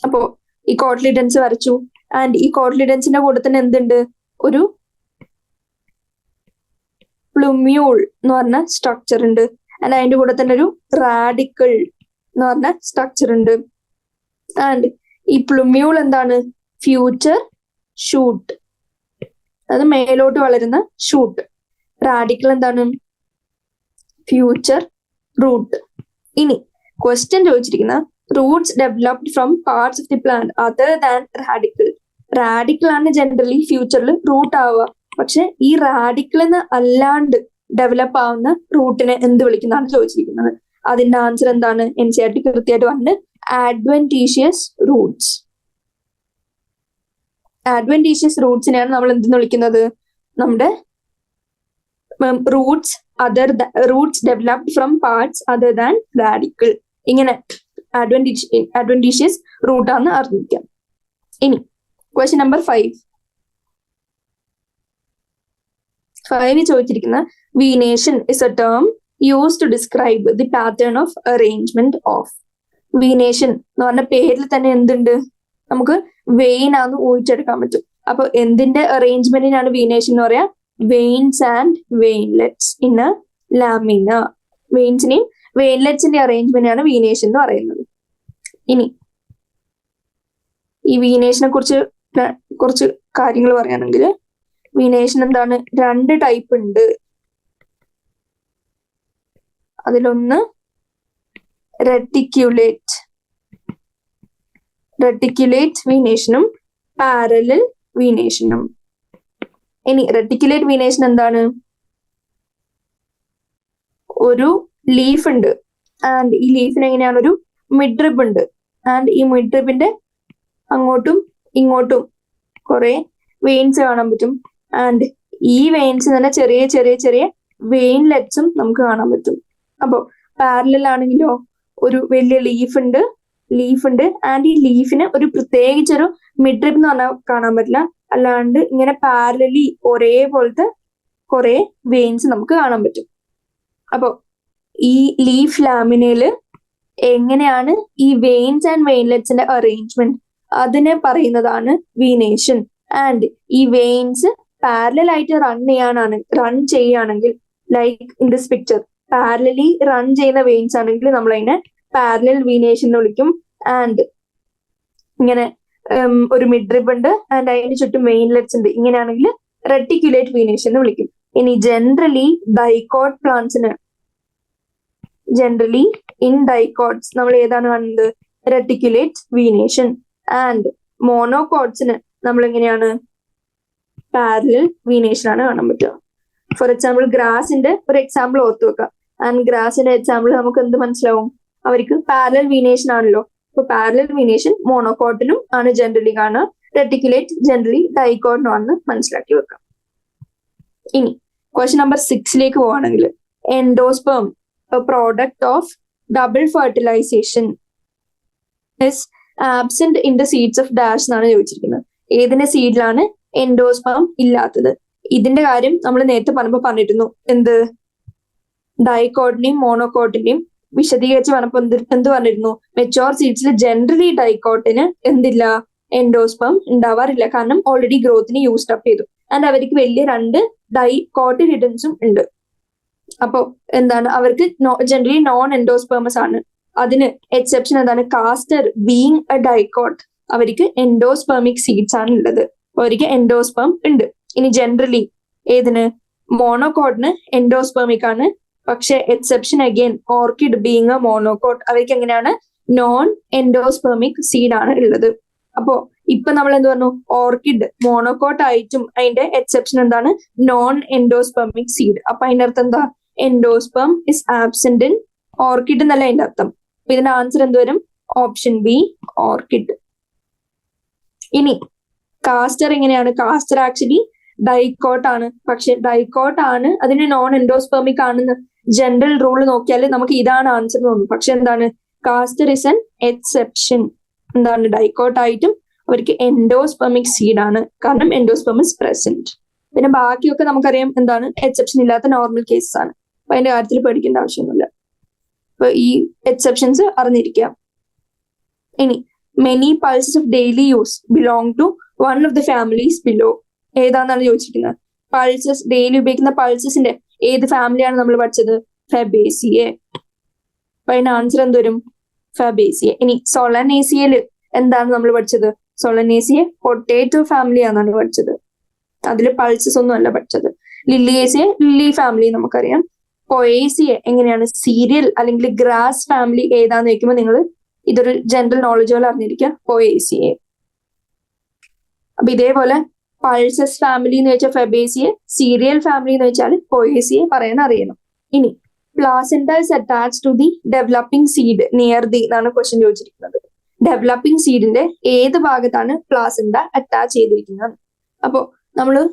അപ്പോ ഈ കോട്ടിലിഡൻസ് വരച്ചു. ആൻഡ് ഈ കോട്ടിലിഡൻസിന്റെ കൂടെ തന്നെ എന്തുണ്ട്? ഒരു പ്ലുമ്യൂൾ എന്ന് പറഞ്ഞ സ്ട്രക്ചർ ഉണ്ട്. ആൻഡ് അതിന്റെ കൂടെ തന്നെ ഒരു റാഡിക്കൽ എന്ന് പറഞ്ഞ സ്ട്രക്ചർ ഉണ്ട്. ആൻഡ് ഈ പ്ലുമ്യൂൾ എന്താണ്? ഫ്യൂച്ചർ ഷൂട്ട്, അത് മേലോട്ട് വളരുന്ന ഷൂട്ട്. റാഡിക്കൽ എന്താണ്? Future root. ഇനി ക്വസ്റ്റ്യൻ ചോദിച്ചിരിക്കുന്ന roots developed from parts of the plant other than radicle. Radicle ആണ് ജനറലി ഫ്യൂച്ചറിൽ റൂട്ട് ആവുക. പക്ഷെ ഈ റാഡിക്കൽ അല്ലാണ്ട് ഡെവലപ്പ് ആവുന്ന റൂട്ടിനെ എന്ത് വിളിക്കുന്നതാണ് ചോദിച്ചിരിക്കുന്നത്. അതിന്റെ ആൻസർ എന്താണ്? NCERT കൃത്യമായിട്ട് പറഞ്ഞത് അഡ്വന്റീഷ്യസ് റൂട്ട്സ്. അഡ്വന്റീഷ്യസ് റൂട്ട്സിനെയാണ് നമ്മൾ എന്തെന്ന് വിളിക്കുന്നത്? നമ്മുടെ roots developed from parts other than radicle. ഇങ്ങനെ അഡ്വന്റീഷ്യസ് റൂട്ടാന്ന് അറിഞ്ഞിരിക്കാം. ഇനി ക്വസ്റ്റ്യൻ നമ്പർ 5 ചോദിച്ചിരിക്കുന്ന venation is a term use to describe the pattern of arrangement of. Venation എന്ന് പറഞ്ഞ പേരിൽ തന്നെ എന്തുണ്ട്? നമുക്ക് വെയിൻ ആണെന്ന് ഊഹിച്ചെടുക്കാൻ പറ്റും. അപ്പൊ എന്തിന്റെ അറേഞ്ച്മെന്റിനാണ് വീനേഷൻ എന്ന് പറയാ? Veins and veinlets in a lamina. വെയിൻസിനെയും വെയിൻലെറ്റ്സിന്റെ അറേഞ്ച്മെന്റ് ആണ് വീനേഷൻ എന്ന് പറയുന്നത്. ഇനി ഈ വീനേഷനെ കുറിച്ച് കുറച്ച് കാര്യങ്ങൾ പറയുകയാണെങ്കിൽ വീനേഷൻ എന്താണ്? 2 ടൈപ്പ് ഉണ്ട്. അതിലൊന്ന് റെട്ടിക്യുലേറ്റ് വീനേഷനും പാരലൽ വീനേഷനും. ഇനി റെട്ടിക്യുലേറ്റ് വീനേഷൻ എന്താണ്? ഒരു ലീഫ് ഉണ്ട്. ആൻഡ് ഈ ലീഫിന് എങ്ങനെയാണ്? ഒരു മിഡ്രിബ് ഉണ്ട്. ആൻഡ് ഈ മിഡ്രിബിന്റെ അങ്ങോട്ടും ഇങ്ങോട്ടും കുറെ വെയിൻസ് കാണാൻ പറ്റും. ആൻഡ് ഈ വെയിൻസ് തന്നെ ചെറിയ ചെറിയ ചെറിയ വെയിൻലെറ്റ്സും നമുക്ക് കാണാൻ പറ്റും. അപ്പോ പാരലൽ ആണെങ്കിലോ ഒരു വലിയ ലീഫ് ഉണ്ട്. ആൻഡ് ഈ ലീഫിന് ഒരു പ്രത്യേകിച്ചൊരു മിഡ്രിബ് എന്ന് പറഞ്ഞാൽ കാണാൻ പറ്റില്ല. അല്ലാണ്ട് ഇങ്ങനെ പാരലലി ഒരേപോലത്തെ കുറെ വെയിൻസ് നമുക്ക് കാണാൻ പറ്റും. അപ്പോ ഈ ലീഫ് ലാമിനയില് എങ്ങനെയാണ് ഈ വെയിൻസ് ആൻഡ് വെയിൻലെറ്റ്സിന്റെ അറേഞ്ച്മെന്റ് അതിനെ പറയുന്നതാണ് വീനേഷൻ. ആൻഡ് ഈ വെയിൻസ് പാരലൽ ആയിട്ട് റൺ ചെയ്യുകയാണെങ്കിൽ like in this picture parallelly run ചെയ്യുന്ന വെയിൻസ് ആണെങ്കിൽ നമ്മൾ അതിനെ പാരലൽ വീനേഷൻ എന്ന് വിളിക്കും. ആൻഡ് ഇങ്ങനെ ഒരു മിഡ്രിബ് ഉണ്ട് ആൻഡ് അതിന് ചുറ്റും വെയിൻലെറ്റ്സ് ഉണ്ട്. ഇങ്ങനെയാണെങ്കിൽ റെട്ടിക്യുലേറ്റ് വീനേഷൻ എന്ന് വിളിക്കും. ഇനി ജനറലി ഇൻ ഡൈക്കോട്സ് നമ്മൾ ഏതാണ് കാണുന്നത്? റെട്ടിക്യുലേറ്റ് വീനേഷൻ. ആൻഡ് മോണോകോട്സിന് നമ്മൾ എങ്ങനെയാണ്? പാരലൽ വീനേഷൻ ആണ് കാണാൻ പറ്റുക. ഫോർ എക്സാമ്പിൾ ഗ്രാസിന്റെ ഒരു എക്സാമ്പിൾ ഓർത്തു വെക്കാം. ആൻഡ് ഗ്രാസിന്റെ എക്സാമ്പിൾ നമുക്ക് എന്ത് മനസ്സിലാവും? അവർക്ക് പാരലൽ വീനേഷൻ ആണല്ലോ. അപ്പൊ പാരലൽ വീനേഷൻ മോണോകോട്ടിലും ആണ് ജനറലി കാണുക. റെട്ടിക്കുലേറ്റ് ജനറലി ഡൈക്കോട്ടിനാണെന്ന് മനസ്സിലാക്കി വെക്കാം. ഇനി ക്വസ്റ്റ്യൻ നമ്പർ 6 പോവാണെങ്കിൽ endosperm product of double fertilization is absent in the seeds of dash എന്നാണ് ചോദിച്ചിരിക്കുന്നത്. ഏതിന്റെ സീഡിലാണ് എൻഡോസ്പെർം ഇല്ലാത്തത്? ഇതിന്റെ കാര്യം നമ്മൾ നേരത്തെ പറഞ്ഞിരുന്നു. എന്ത് ഡൈക്കോട്ടിന്റെയും മോണോക്കോട്ടിന്റെയും വിശദീകരിച്ച് പറഞ്ഞപ്പോ എന്ത് പറഞ്ഞിരുന്നു? മെച്ചോർ സീഡ്സിൽ ജനറലി ഡൈക്കോട്ടിന് എന്തില്ല, എൻഡോസ്പെർം ഉണ്ടാവാറില്ല. കാരണം ഓൾറെഡി ഗ്രോത്തിന് യൂസ്ഡ് അപ്പ് ചെയ്തു. ആൻഡ് അവർക്ക് വലിയ 2 ഡൈക്കോട്ടിലിഡൻസും ഉണ്ട്. അപ്പോ എന്താണ്, അവർക്ക് ജനറലി നോൺ എൻഡോസ്പെർമസ് ആണ്. അതിന് എക്സെപ്ഷൻ എന്താണ്? കാസ്റ്റർ ബീങ് എ ഡൈക്കോട്ട്, അവർക്ക് എൻഡോസ്പെർമിക് സീഡ്സ് ആണ് ഉള്ളത്. അവർക്ക് എൻഡോസ്പെർം ഉണ്ട്. ഇനി ജനറലി ഏതിന്? മോണോക്കോട്ടിന് എൻഡോസ്പെർമിക് ആണ്. പക്ഷെ exception again orchid being A monocot, അവർക്ക് എങ്ങനെയാണ്? നോൺ എൻഡോസ്പെർമിക് സീഡ് ആണ് ഉള്ളത്. അപ്പോ ഇപ്പൊ നമ്മൾ എന്ത് പറഞ്ഞു? ഓർക്കിഡ് മോണോക്കോട്ട് ആയിട്ടും അതിന്റെ എക്സെപ്ഷൻ എന്താണ്? Non endospermic seed. അപ്പൊ അതിന്റെ അർത്ഥം എന്താ? Endosperm is absent in orchid എന്നല്ല അതിന്റെ അർത്ഥം. അപ്പൊ ഇതിന്റെ ആൻസർ എന്ത് വരും? Option B, orchid. ഇനി കാസ്റ്റർ എങ്ങനെയാണ്? കാസ്റ്റർ ആക്ച്വലി ഡൈക്കോട്ട് ആണ്. പക്ഷെ ഡൈക്കോട്ട് ആണ്, അതിന് നോൺ എൻഡോസ്പെർമിക് ആണെന്ന് ജനറൽ റൂൾ നോക്കിയാൽ നമുക്ക് ഇതാണ് ആൻസർ തോന്നും. പക്ഷെ എന്താണ്? Castor is an exception. എന്താണ്? ഡൈക്കോട്ട് ആയിട്ടും അവർക്ക് എൻഡോസ്പെർമിക് സീഡ് ആണ്. കാരണം എൻഡോസ്പെർം ഇസ് പ്രസന്റ്. പിന്നെ ബാക്കിയൊക്കെ നമുക്കറിയാം എന്താണ്? എക്സെപ്ഷൻ ഇല്ലാത്ത നോർമൽ കേസസ് ആണ്. അപ്പൊ അതിന്റെ കാര്യത്തിൽ പേടിക്കേണ്ട ആവശ്യമൊന്നുമില്ല. അപ്പൊ ഈ എക്സെപ്ഷൻസ് അറിഞ്ഞിരിക്കുക. ഇനി many pulses of daily use belong to one of the families below. ഏതാണെന്നാണ് ചോദിച്ചിരിക്കുന്നത്. പൾസസ്, ഡെയിലി ഉപയോഗിക്കുന്ന പൾസസിന്റെ ഏത് ഫാമിലിയാണ് നമ്മൾ പഠിച്ചത്? ഫാബേസിയെ. അപ്പൊ അതിന്റെ ആൻസർ എന്ത് വരും? ഫാബേസിയെ. ഇനി സോളനേസിയയിൽ എന്താണ് നമ്മൾ പഠിച്ചത്? സോളനേസിയെ പൊട്ടേറ്റോ ഫാമിലി ആണെന്നാണ് പഠിച്ചത്. അതിൽ പൾസസ് ഒന്നും അല്ല പഠിച്ചത്. ലില്ലിയേസിയെ ലില്ലി ഫാമിലി നമുക്കറിയാം. പൊയേസിയെ എങ്ങനെയാണ്? സീരിയൽ അല്ലെങ്കിൽ ഗ്രാസ് ഫാമിലി ഏതാന്ന് വെക്കുമ്പോൾ നിങ്ങൾ ഇതൊരു ജനറൽ നോളജ് പോലെ അറിഞ്ഞിരിക്കുക, പൊയേസിയെ. അപ്പൊ ഇതേപോലെ പൾസസ് ഫാമിലി എന്ന് വെച്ചാൽ ഫെബേസിയെ, സീരിയൽ ഫാമിലി എന്ന് വെച്ചാൽ പൊയേസിയെ പറയാൻ അറിയണം. ഇനി placenta is attach to the developing seed near the എന്നാണ് ക്വസ്റ്റ്യൻ ചോദിച്ചിരിക്കുന്നത്. ഡെവലപ്പിംഗ് സീഡിന്റെ ഏത് ഭാഗത്താണ് പ്ലാസെന്റ അറ്റാച്ച് ചെയ്തിരിക്കുന്നത്? അപ്പോ നമ്മള്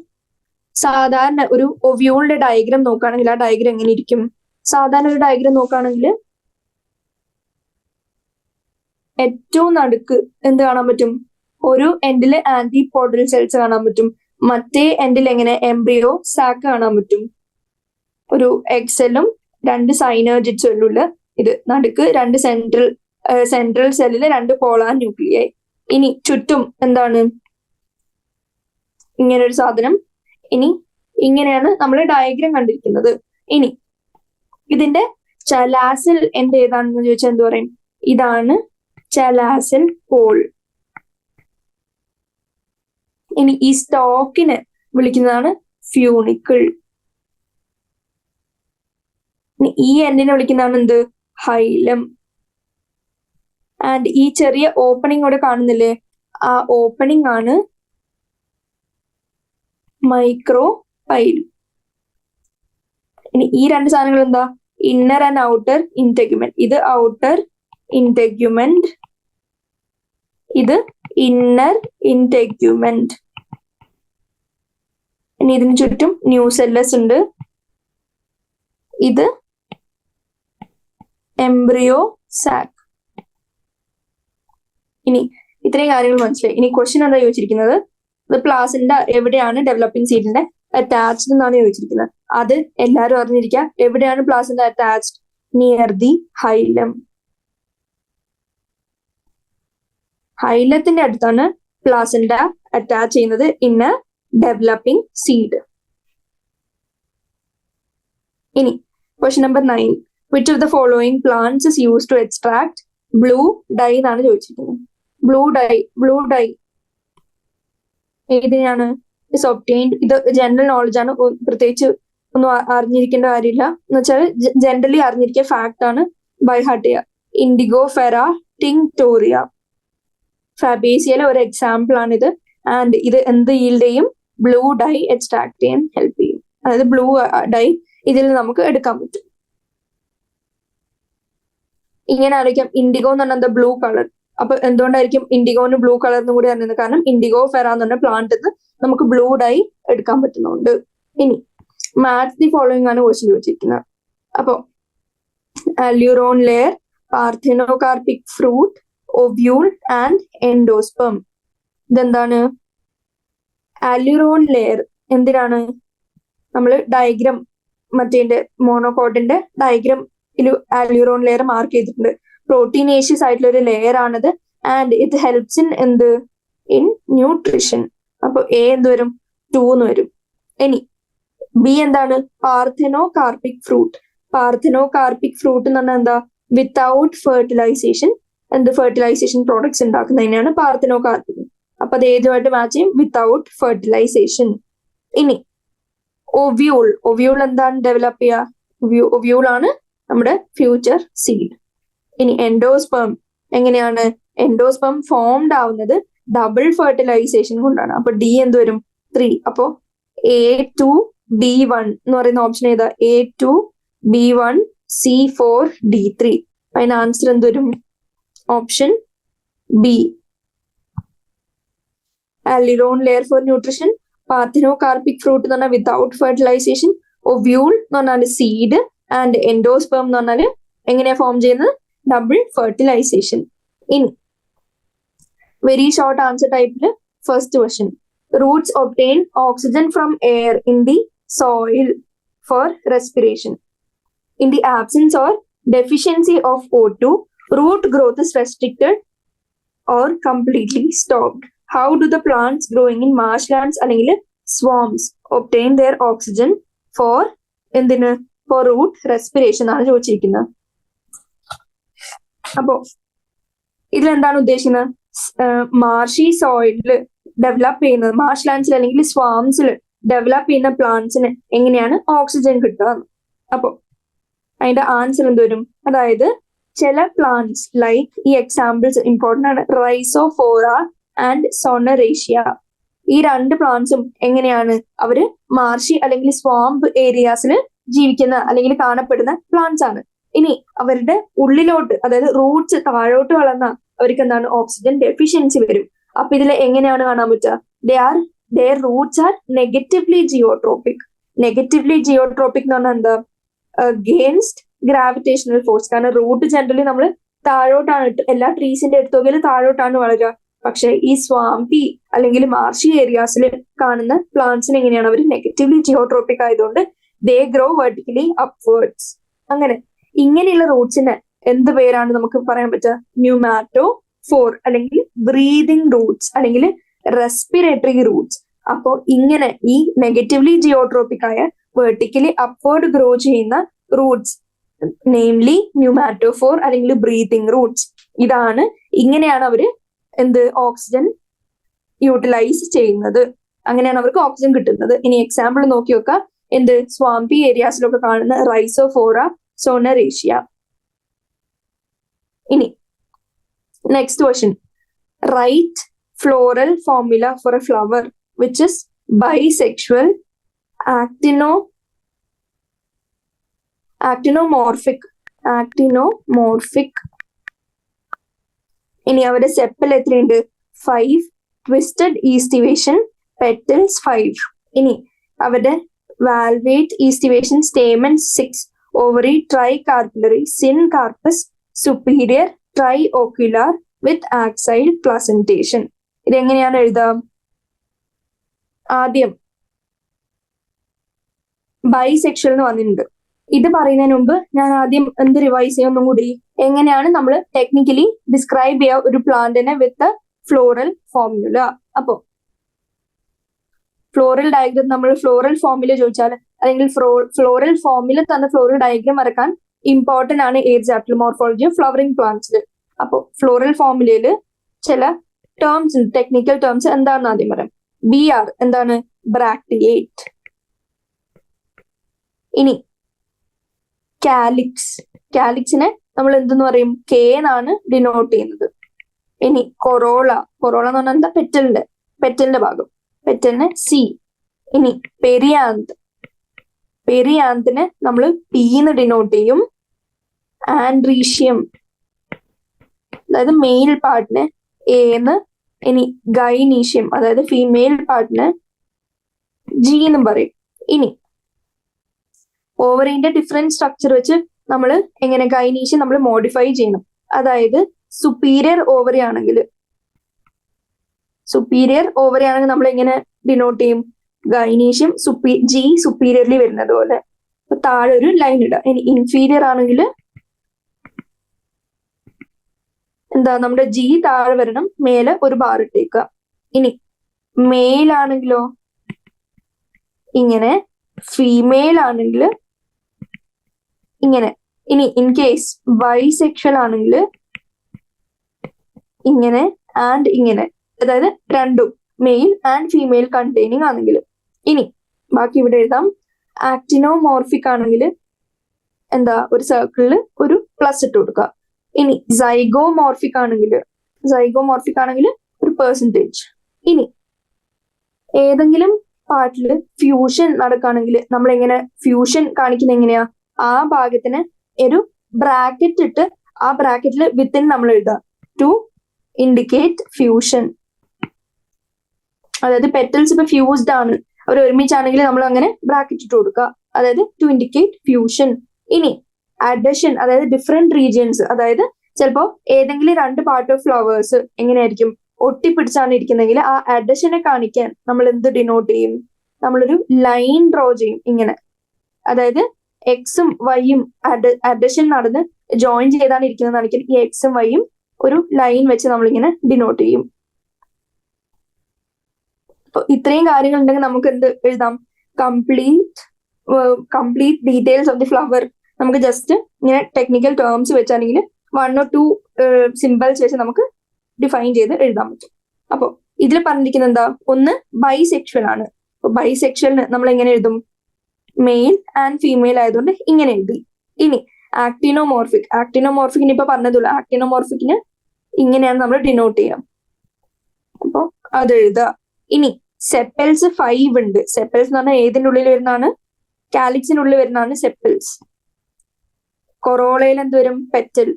സാധാരണ ഒരു ഒവ്യൂളിന്റെ ഡയഗ്രാം നോക്കുകയാണെങ്കിൽ ആ ഡയഗ്രാം എങ്ങനെ ഇരിക്കും? സാധാരണ ഒരു ഡയഗ്രാം നോക്കുകയാണെങ്കിൽ ഏറ്റവും നടുക്ക് എന്ത് കാണാൻ പറ്റും? ഒരു എൻഡില് ആന്റിപോഡൽ സെൽസ് കാണാൻ പറ്റും. മറ്റേ എൻഡിൽ എങ്ങനെ? എംബ്രിയോ സാക്ക് കാണാൻ പറ്റും. ഒരു എക്സെല്ലും 2 സൈനർജിഡ് സെല്ലുള്ള ഇത് നടുക്ക് 2 സെൻട്രൽ സെല്ലില് 2 പോളാർ ന്യൂക്ലിയായി. ഇനി ചുറ്റും എന്താണ്? ഇങ്ങനെ ഒരു സാധനം. ഇനി ഇങ്ങനെയാണ് നമ്മൾ ഡയഗ്രാം കണ്ടിരിക്കുന്നത്. ഇനി ഇതിന്റെ ചലാസിൽ എന്ത് ഏതാണെന്ന് ചോദിച്ചാൽ എന്ത് പറയും? ഇതാണ് ചലാസിൽ പോൾ. ഇനി ഈ സ്റ്റോക്കിനെ വിളിക്കുന്നതാണ് ഫ്യൂണിക്കിൾ. ഈ എൻഡിനെ വിളിക്കുന്നതാണ് എന്ത്? ഹൈലം. ആൻഡ് ഈ ചെറിയ ഓപ്പണിംഗ് കൂടെ കാണുന്നില്ലേ? ആ ഓപ്പണിംഗ് ആണ് മൈക്രോ പൈൽ. ഇനി ഈ 2 സാധനങ്ങൾ എന്താ? Inner and outer integument. ഇത് ഔട്ടർ ഇന്റഗ്യുമെന്റ്, ഇത് ഇന്നർ ഇന്റഗ്യുമെന്റ്. ഇനി ഇതിന് ചുറ്റും ന്യൂസെല്ലസ് ഉണ്ട്. ഇത് എംബ്രിയോ സാക്ക്. ഇനി ഇത്രയും കാര്യങ്ങൾ മനസ്സിലായി. ഇനി ക്വസ്റ്റ്യൻ എന്താ ചോദിച്ചിരിക്കുന്നത്? പ്ലാസെന്റ എവിടെയാണ് ഡെവലപ്പിംഗ് സീഡിന്റെ അറ്റാച്ച്ഡ് എന്നാണ് ചോദിച്ചിരിക്കുന്നത്. അത് എല്ലാവരും അറിഞ്ഞിരിക്കുക. എവിടെയാണ് placenta attached? Near the hilum. ഹൈലത്തിന്റെ അടുത്താണ് പ്ലാസെന്റ അറ്റാച്ച് ചെയ്യുന്നത് ഇൻ എ ഡെവലപ്പിംഗ് സീഡ്. ഇനി question number 9. Which of the following plants is use to extract blue dye എന്നാണ് ചോദിച്ചിരിക്കുന്നത്. ബ്ലൂ ഡൈ ഏതിനാണ്? Is obtained. ഇത് ജനറൽ നോളജ് ആണ്, പ്രത്യേകിച്ച് ഒന്നും അറിഞ്ഞിരിക്കേണ്ട കാര്യമില്ല. എന്ന് വെച്ചാൽ ജനറലി അറിഞ്ഞിരിക്കുക ഫാക്ട് ആണ്. ബൈ ഹാർട്ട് ചെയ്യുക. ഇൻഡിഗോ ഫെറ ടിങ്ടോറിയ ഫാബേസിയയിലെ ഒരു എക്സാമ്പിൾ ആണ് ഇത്. ആൻഡ് ഇത് എന്ത് ഈൽഡ് ചെയ്യും? ബ്ലൂ ഡൈ എക്സ്ട്രാക്ട് ചെയ്യാൻ ഹെൽപ്പ് ചെയ്യും. അതായത് ബ്ലൂ ഡൈ ഇതിൽ നമുക്ക് എടുക്കാൻ പറ്റും. ഇങ്ങനെ ആയിരിക്കാം. ഇൻഡിഗോ എന്ന് പറഞ്ഞാൽ ബ്ലൂ കളർ. അപ്പൊ എന്തുകൊണ്ടായിരിക്കും ഇൻഡിഗോന് ബ്ലൂ കളറിനും കൂടി അറിയുന്നത്? കാരണം ഇൻഡിഗോ ഫെറ എന്ന് പറഞ്ഞ പ്ലാന്റിൽ നമുക്ക് ബ്ലൂ ഡൈ എടുക്കാൻ പറ്റുന്നുണ്ട്. ഇനി മാച്ച് ദി ഫോളോയിങ് ആണ് ക്വസ്റ്റ്യൻ ചോദിച്ചിരിക്കുന്നത്. അപ്പോ aleurone layer, parthenocarpic fruit, ovule and endosperm. ഇതെന്താണ്? അല്യൂറോൺ ലെയർ എന്തിനാണ്? നമ്മൾ ഡയഗ്രാം മറ്റേ മോണോകോട്ടിന്റെ ഡയഗ്രാം അല്യൂറോൺ ലെയർ മാർക്ക് ചെയ്തിട്ടുണ്ട്. പ്രോട്ടീനേഷ്യസ് ആയിട്ടുള്ള ഒരു ലെയർ ആണത്. ആൻഡ് ഇറ്റ് ഹെൽപ്സ് ഇൻ എന്ത്? In nutrition. അപ്പൊ എ എന്ത് വരും? 2 എന്ന് വരും. ഇനി ബി എന്താണ്? പാർഥെനോകാർപ്പിക് ഫ്രൂട്ട്. പാർഥെനോകാർപ്പിക് ഫ്രൂട്ട് എന്ന് പറഞ്ഞാൽ എന്താ? വിത്തൗട്ട് ഫെർട്ടിലൈസേഷൻ ഫെർട്ടിലൈസേഷൻ പ്രോഡക്ട്സ് ഉണ്ടാക്കുന്നതിനാണ് പാർഥെനോകാർപ്പിക്. അപ്പൊ അത് ഏതുമായിട്ട് മാച്ച് ചെയ്യും? Without fertilisation. ഇനി ഒവ്യൂൾ എന്താണ് ഡെവലപ്പ് ചെയ്യുക? ഒവ്യൂൾ ആണ് നമ്മുടെ ഫ്യൂച്ചർ സീഡ്. ഇനി എൻഡോസ്പെം എങ്ങനെയാണ്? എൻഡോസ്പെം ഫോംഡ് ആവുന്നത് ഡബിൾ ഫെർട്ടിലൈസേഷൻ കൊണ്ടാണ്. അപ്പൊ ഡി എന്ത് വരും? 3. അപ്പോ A2 B1 എന്ന് പറയുന്ന ഓപ്ഷൻ ഏതാ? A2 B1 C4 D3. അതിന് ആൻസർ എന്ത് വരും? Option B. Aleurone layer for nutrition, parthenocarpic fruit എന്ന് പറഞ്ഞാൽ വിത്തൗട്ട് ഫെർട്ടിലൈസേഷൻ, ഒവ്യൂൾ എന്ന് പറഞ്ഞാൽ സീഡ്, ആൻഡ് എൻഡോസ്പെം എന്ന് പറഞ്ഞാൽ എങ്ങനെയാ ഫോം ചെയ്യുന്നത്? Double fertilisation. ഇനി വെരി ഷോർട്ട് ആൻസർ ടൈപ്പില് first question, roots obtain oxygen from air in the soil for respiration. In the absence or deficiency of O2, root growth is restricted or completely stopped. How do the plants growing in marshlands അല്ലെങ്കിൽ swamps obtain their oxygen for എന്തിന്? for root respiration ആണ് ചോദിച്ചിരിക്കുന്നത്. അപ്പോ ഇതിലെന്താണ് ഉദ്ദേശിക്കുന്നത്? Marshy സോയിലിൽ develop ചെയ്യുന്നത്, Marsh ലാൻഡ്സിൽ അല്ലെങ്കിൽ സ്വാംസിൽ develop ചെയ്യുന്ന പ്ലാന്റ്സിന് എങ്ങനെയാണ് ഓക്സിജൻ കിട്ടുക? അപ്പോ അതിന്റെ ആൻസർ എന്ത് വരും? അതായത് ചില പ്ലാന്റ്സ് ലൈക്ക്, ഈ എക്സാമ്പിൾസ് ഇമ്പോർട്ടന്റ് ആണ്, റൈസോഫോറ ആൻഡ് സോണറേഷ്യ. ഈ 2 പ്ലാന്റ്സും എങ്ങനെയാണ്? അവര് മാർഷി അല്ലെങ്കിൽ സ്വാമ്പ് ഏരിയാസിൽ ജീവിക്കുന്ന അല്ലെങ്കിൽ കാണപ്പെടുന്ന പ്ലാന്റ്സ് ആണ്. ഇനി അവരുടെ ഉള്ളിലോട്ട്, അതായത് റൂട്ട്സ് താഴോട്ട് വളർന്ന അവർക്ക് എന്താണ്? ഓക്സിജൻ ഡെഫിഷ്യൻസി വരും. അപ്പൊ ഇതിൽ എങ്ങനെയാണ് കാണാൻ പറ്റുക? their roots are negatively geotropic. Negatively geotropic എന്ന് പറഞ്ഞാൽ എന്താ? Against gravitational force. കാരണം റൂട്ട് ജനറലി നമ്മൾ താഴോട്ടാണ്, എല്ലാ ട്രീസിന്റെ അടുത്തൊക്കെ താഴോട്ടാണ് വളരുക. പക്ഷെ ഈ സ്വാമ്പി അല്ലെങ്കിൽ മാർഷി ഏരിയാസിൽ കാണുന്ന പ്ലാന്റ്സിന് എങ്ങനെയാണ്? അവർ നെഗറ്റീവ്ലി ജിയോട്രോപ്പിക് ആയതുകൊണ്ട് ദേ ഗ്രോ വെർട്ടിക്കലി അപ്വേർഡ്സ്. അങ്ങനെ ഇങ്ങനെയുള്ള റൂട്ട്സിന് എന്ത് പേരാണ് നമുക്ക് പറയാൻ പറ്റുക? ന്യൂമാറ്റോഫോർ അല്ലെങ്കിൽ ബ്രീതിങ് റൂട്ട്സ് അല്ലെങ്കിൽ റെസ്പിറേറ്ററി റൂട്ട്സ്. അപ്പോ ഇങ്ങനെ ഈ നെഗറ്റീവ്ലി ജിയോട്രോപ്പിക് ആയ വെർട്ടിക്കലി അപ്വേർഡ് ഗ്രോ ചെയ്യുന്ന റൂട്ട്സ്, നെയിംലി ന്യൂമാറ്റോഫോർ അല്ലെങ്കിൽ ബ്രീതിങ് റൂട്ട്സ്. ഇതാണ്, ഇങ്ങനെയാണ് അവര് എന്ത്? ഓക്സിജൻ യൂട്ടിലൈസ് ചെയ്യുന്നത്. അങ്ങനെയാണ് അവർക്ക് ഓക്സിജൻ കിട്ടുന്നത്. ഇനി എക്സാമ്പിൾ നോക്കി നോക്കാം. എന്ത്? സ്വാമ്പി ഏരിയാസിലൊക്കെ കാണുന്ന റൈസോഫോറ, സോണറേഷ്യ. ഇനി next question, right floral formula for a flower which is bisexual, actinomorphic. ഇനി അവരുടെ സെപ്പൽ എത്രയുണ്ട്? 5. Twisted aestivation, petals 5. ഇനി അവരുടെ valvate aestivation, stamen 6, ovary tricarpellary, syncarpous, superior trilocular with axile placentation. ഇതെങ്ങനെയാണ് എഴുതാം? ആദ്യം bisexual എന്ന് വന്നിട്ടുണ്ട്. ഇത് പറയുന്നതിന് മുമ്പ് ഞാൻ ആദ്യം എന്ത് റിവൈസ് ചെയ്യാം ഒന്നും കൂടി. എങ്ങനെയാണ് നമ്മൾ ടെക്നിക്കലി ഡിസ്ക്രൈബ് ചെയ്യുക ഒരു പ്ലാന്റിനെ വിത്ത് ഫ്ലോറൽ ഫോർമുല? അപ്പോ ഫ്ലോറൽ ഡയഗ്രം, നമ്മൾ ഫ്ലോറൽ ഫോർമുല ചോദിച്ചാൽ അല്ലെങ്കിൽ ഫ്ലോറൽ ഫോർമുല തന്ന ഫ്ലോറൽ ഡയഗ്രം വരക്കാൻ ഇമ്പോർട്ടന്റ് ആണ് ഏത് ചാപ്റ്റർ? മോർഫോളജി ഓഫ് ഫ്ലവറിംഗ് പ്ലാന്റ്സിൽ. അപ്പോ ഫ്ലോറൽ ഫോർമുലയില് ചില ടേംസ്, ടെക്നിക്കൽ ടേംസ് എന്താണെന്ന് ആദ്യം പറയാം. BR എന്താണ്? ബ്രാക്ടിയേറ്റ്. ഇനി കാലിക്സിനെ നമ്മൾ എന്തെന്ന് പറയും? K എന്നാണ് ഡിനോട്ട് ചെയ്യുന്നത്. ഇനി കൊറോള എന്ന് പറഞ്ഞാൽ എന്താ? പെറ്റലിന്റെ ഭാഗം, പെറ്റലിന് C. ഇനി പെരിയാന്തിനെ നമ്മൾ P എന്ന് ഡിനോട്ട് ചെയ്യും. ആൻഡ്രീഷ്യം അതായത് മെയിൽ പാർട്ടിനെ എന്ന്, ഇനി ഗൈനീഷ്യം അതായത് ഫീമെയിൽ പാർട്ടിനെ ജി എന്നും പറയും. ഇനി ഓവറിന്റെ ഡിഫറെന്റ് സ്ട്രക്ചർ വെച്ച് നമ്മൾ എങ്ങനെ ഗൈനീഷ്യം നമ്മൾ മോഡിഫൈ ചെയ്യണം. അതായത് സുപ്പീരിയർ ഓവറി ആണെങ്കിൽ നമ്മൾ എങ്ങനെ ഡിനോട്ട് ചെയ്യും? ഗൈനീഷ്യം ജി സുപ്പീരിയർലി വരുന്നത് പോലെ താഴെ ഒരു ലൈൻ ഇടുക. ഇനി ഇൻഫീരിയർ ആണെങ്കിൽ എന്താ, നമ്മുടെ ജി താഴെ വരണം, മേലെ ഒരു ബാർ ഇട്ടേക്കുക. ഇനി മെയിൽ ആണെങ്കിലോ ഇങ്ങനെ, ഫീമെയിൽ ആണെങ്കിൽ ഇങ്ങനെ. ഇനി ഇൻ കേസ് ബൈസെക്ഷൽ ആണെങ്കിൽ ഇങ്ങനെ ആൻഡ് ഇങ്ങനെ, അതായത് രണ്ടും മെയിൽ ആൻഡ് ഫീമെയിൽ കണ്ടെയ്നിങ് ആണെങ്കിൽ. ഇനി ബാക്കി ഇവിടെ എഴുതാം. ആക്ടിനോമോർഫിക് ആണെങ്കിൽ എന്താ, ഒരു സർക്കിളിൽ ഒരു പ്ലസ് ഇട്ട് കൊടുക്കുക. ഇനി സൈഗോമോർഫിക് ആണെങ്കിൽ ഒരു പെർസെൻറ്റേജ്. ഇനി ഏതെങ്കിലും പാർട്ടിൽ ഫ്യൂഷൻ നടക്കുകയാണെങ്കിൽ നമ്മൾ എങ്ങനെ ഫ്യൂഷൻ കാണിക്കുന്നത് എങ്ങനെയാ? ആ ഭാഗത്തിന് ഒരു ബ്രാക്കറ്റ് ഇട്ട് ആ ബ്രാക്കറ്റിൽ വിത്തിൻ നമ്മൾ എഴുതുക ടു ഇൻഡിക്കേറ്റ് ഫ്യൂഷൻ. അതായത് പെറ്റൽസ് ഇപ്പൊ ഫ്യൂസ്ഡ് ആണ്, അവർ ഒരുമിച്ചാണെങ്കിൽ നമ്മൾ അങ്ങനെ ബ്രാക്കറ്റ് ഇട്ട് കൊടുക്കുക, അതായത് ടു ഇൻഡിക്കേറ്റ് ഫ്യൂഷൻ. ഇനി അഡഷൻ, അതായത് ഡിഫറെന്റ് റീജിയൻസ്, അതായത് ചിലപ്പോ ഏതെങ്കിലും രണ്ട് പാർട്ട് ഓഫ് ഫ്ലവേഴ്സ് എങ്ങനെയായിരിക്കും, ഒട്ടിപ്പിടിച്ചാണ് ഇരിക്കുന്നെങ്കിൽ ആ അഡഷനെ കാണിക്കാൻ നമ്മൾ എന്ത് ഡിനോട്ട് ചെയ്യും? നമ്മളൊരു ലൈൻ ഡ്രോ ചെയ്യും ഇങ്ങനെ. അതായത് എക്സും വൈയും അഡഷൻ നടന്ന് ജോയിൻ ചെയ്താണ് ഇരിക്കുന്നത് കാണിക്കാൻ ഈ എക്സും വൈയും ഒരു ലൈൻ വെച്ച് നമ്മളിങ്ങനെ ഡിനോട്ട് ചെയ്യും. അപ്പൊ ഇത്രയും കാര്യങ്ങൾ ഉണ്ടെങ്കിൽ നമുക്ക് എന്ത് എഴുതാം? Complete details of the flower നമുക്ക് ജസ്റ്റ് ഇങ്ങനെ ടെക്നിക്കൽ ടേംസ് വെച്ചാണെങ്കിൽ 1 or 2 സിമ്പിൾസ് വെച്ച് നമുക്ക് ഡിഫൈൻ ചെയ്ത് എഴുതാൻ പറ്റും. അപ്പോൾ ഇതിൽ പറഞ്ഞിരിക്കുന്നത് എന്താ? ഒന്ന് ബൈസെക്ഷൽ ആണ്. അപ്പൊ ബൈസെക്ഷലിന് നമ്മൾ എങ്ങനെ എഴുതും? മെയിൽ ആൻഡ് ഫീമെയിൽ ആയതുകൊണ്ട് ഇങ്ങനെ എഴുതി. ഇനി ആക്ടിനോമോർഫിക്കിന് ഇപ്പൊ പറഞ്ഞതുള്ള ആക്ടിനോമോർഫിക്കിന് ഇങ്ങനെയാണ് നമ്മൾ ഡിനോട്ട് ചെയ്യാം. അപ്പൊ അത് എഴുതുക. ഇനി സെപ്പൽസ് 5 ഉണ്ട്. സെപ്പൽസ് എന്ന് പറഞ്ഞാൽ ഏതിന്റെ ഉള്ളിൽ വരുന്നതാണ്? കാലിക്സിനുള്ളിൽ വരുന്നതാണ് സെപ്പൽസ്. കൊറോളയിൽ എന്ത് വരും? പെറ്റൽ.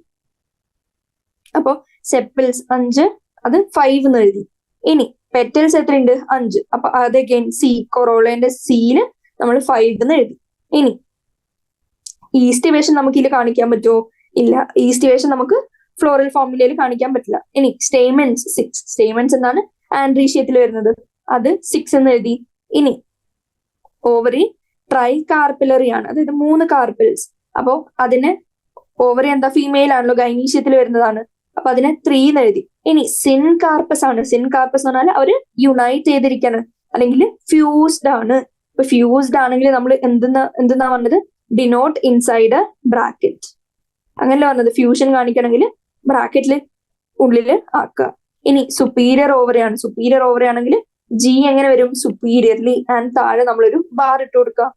അപ്പൊ സെപ്പൽസ് 5, അത് 5 എന്ന് എഴുതി. ഇനി പെറ്റൽസ് എത്രയുണ്ട്? 5. അപ്പൊ അത് അഗൈൻ സി, കൊറോളയുടെ സിയില് നമ്മൾ 5 എന്ന് എഴുതി. ഇനി ഈസ്റ്റിവേഷൻ നമുക്ക് ഇതിൽ കാണിക്കാൻ പറ്റുമോ? ഇല്ല. ഈസ്റ്റിവേഷൻ നമുക്ക് ഫ്ലോറൽ ഫോർമുലയിൽ കാണിക്കാൻ പറ്റില്ല. ഇനി സ്റ്റേമെൻസ് 6. സ്റ്റേമെൻസ് എന്താണ്? ആൻഡ്രീഷ്യത്തിൽ വരുന്നത്, അത് 6 എന്ന് എഴുതി. ഇനി ഓവറി ട്രൈ കാർപ്പിലറി ആണ്, അതായത് 3 കാർപ്പിൽസ്. അപ്പോ അതിന് ഓവറി എന്താ? ഫീമെയിൽ ആണല്ലോ, ഗൈനീഷ്യത്തിൽ വരുന്നതാണ്. അപ്പൊ അതിനെ 3 എന്ന് എഴുതി. ഇനി സിൻ കാർപ്പസ് ആണ്. സിൻ കാർപ്പസ് എന്ന് പറഞ്ഞാൽ അവര് യുണൈറ്റ് ചെയ്തിരിക്കാണ്, അല്ലെങ്കിൽ ഫ്യൂസ്ഡ് ആണ്. ഇപ്പൊ ഫ്യൂസ്ഡ് ആണെങ്കിൽ നമ്മൾ എന്തെന്നാ പറഞ്ഞത്? Denote inside A bracket. അങ്ങനെയല്ല പറഞ്ഞത്. ഫ്യൂഷൻ കാണിക്കണമെങ്കിൽ ബ്രാക്കറ്റിൽ ഉള്ളില് ആക്കുക. ഇനി സുപ്പീരിയർ ഓവറി ആണ്. സുപ്പീരിയർ ഓവറി ആണെങ്കിൽ ജി എങ്ങനെ വരും? സുപ്പീരിയർലി ആൻഡ് താഴെ നമ്മളൊരു ബാർ ഇട്ട് കൊടുക്കുക.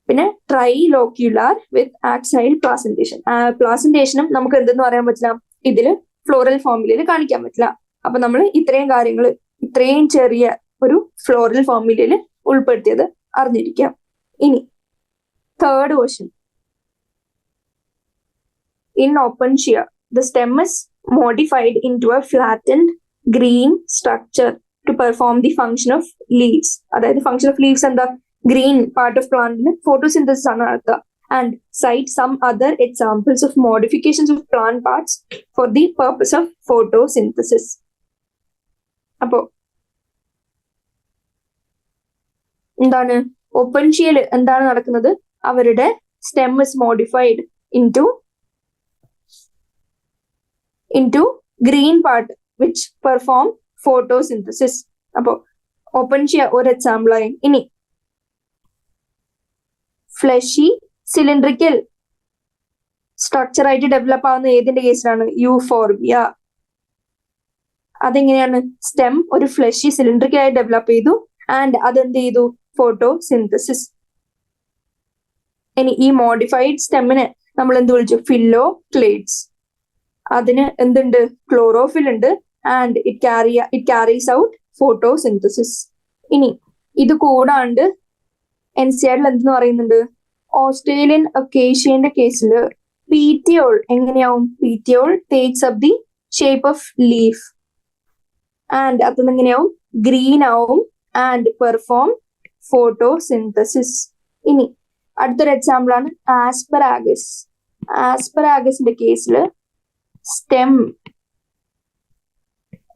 പിന്നെ ട്രൈ ലോക്യുലാർ വിത്ത് ആക്സൈൽ പ്ലാസന്റേഷൻ. പ്ലാസന്റേഷനും നമുക്ക് എന്തെന്ന് പറയാൻ പറ്റില്ല, ഇതില് ഫ്ലോറൽ ഫോർമുലയിൽ കാണിക്കാൻ പറ്റില്ല. അപ്പൊ നമ്മൾ ഇത്രയും കാര്യങ്ങൾ ഇത്രയും ചെറിയ ഒരു ഫ്ലോറൽ ഫോർമുലയിൽ ഉൾപ്പെടുത്തിയത് അറിഞ്ഞിരിക്കാം. ഇനി third question. In Opuntia the stem is modified into a flattened green structure to perform the function of leaves. അതായത് ഫംഗ്ഷൻ ഓഫ് ലീവ്സ് എന്താ? ഗ്രീൻ പാർട്ട് ഓഫ് പ്ലാന്റിന് ഫോട്ടോസിന്തസിസ് ആണ് നടത്തുക. And cite some other examples of modifications of plant parts for the purpose of photosynthesis. അപ്പോ എന്താണ് ഓപ്പൻഷിയയിൽ എന്താണ് നടക്കുന്നത്? അവരുടെ stem is modified into green part which perform photosynthesis. അപ്പോ ഓപ്പൻഷിയ ഒരു എക്സാമ്പിൾ ആയി. ഇനി ഫ്ലഷി സിലിണ്ടറിക്കൽ സ്ട്രക്ചർ ആയിട്ട് ഡെവലപ്പ് ആവുന്ന ഏതിന്റെ കേസിലാണ്? യൂഫോർബിയ. അതെങ്ങനെയാണ്? സ്റ്റെം ഒരു ഫ്ലഷി സിലിണ്ടറിക്കൽ ആയി ഡെവലപ്പ് ചെയ്തു ആൻഡ് അതെന്ത് ചെയ്തു? ഫോട്ടോസിന്തസിസ്. ഇനി ഈ മോഡിഫൈഡ് സ്റ്റെമ്മിനെ നമ്മൾ എന്ത് വിളിച്ചു? Phylloclades. അതിന് എന്തുണ്ട്? ക്ലോറോഫിൽ ഉണ്ട് and it carries out photosynthesis. ഇനി ഇത് കൂടാണ്ട് NCERT എന്തെന്ന് പറയുന്നുണ്ട്? ഓസ്ട്രേലിയൻ അക്കേഷ്യന്റെ കേസിൽ പീറ്റിയോൾ എങ്ങനെയാവും? Petiole takes up the shape of leaf and അപ്പം എങ്ങനെയാവും? ഗ്രീൻ ആവും ആൻഡ് പെർഫോം ഫോട്ടോസിന്തസിസ്. ഇനി അടുത്തൊരു എക്സാമ്പിൾ ആണ് ആസ്പെറാഗസ്. ആസ്പെറാഗസിന്റെ കേസിൽ സ്റ്റെം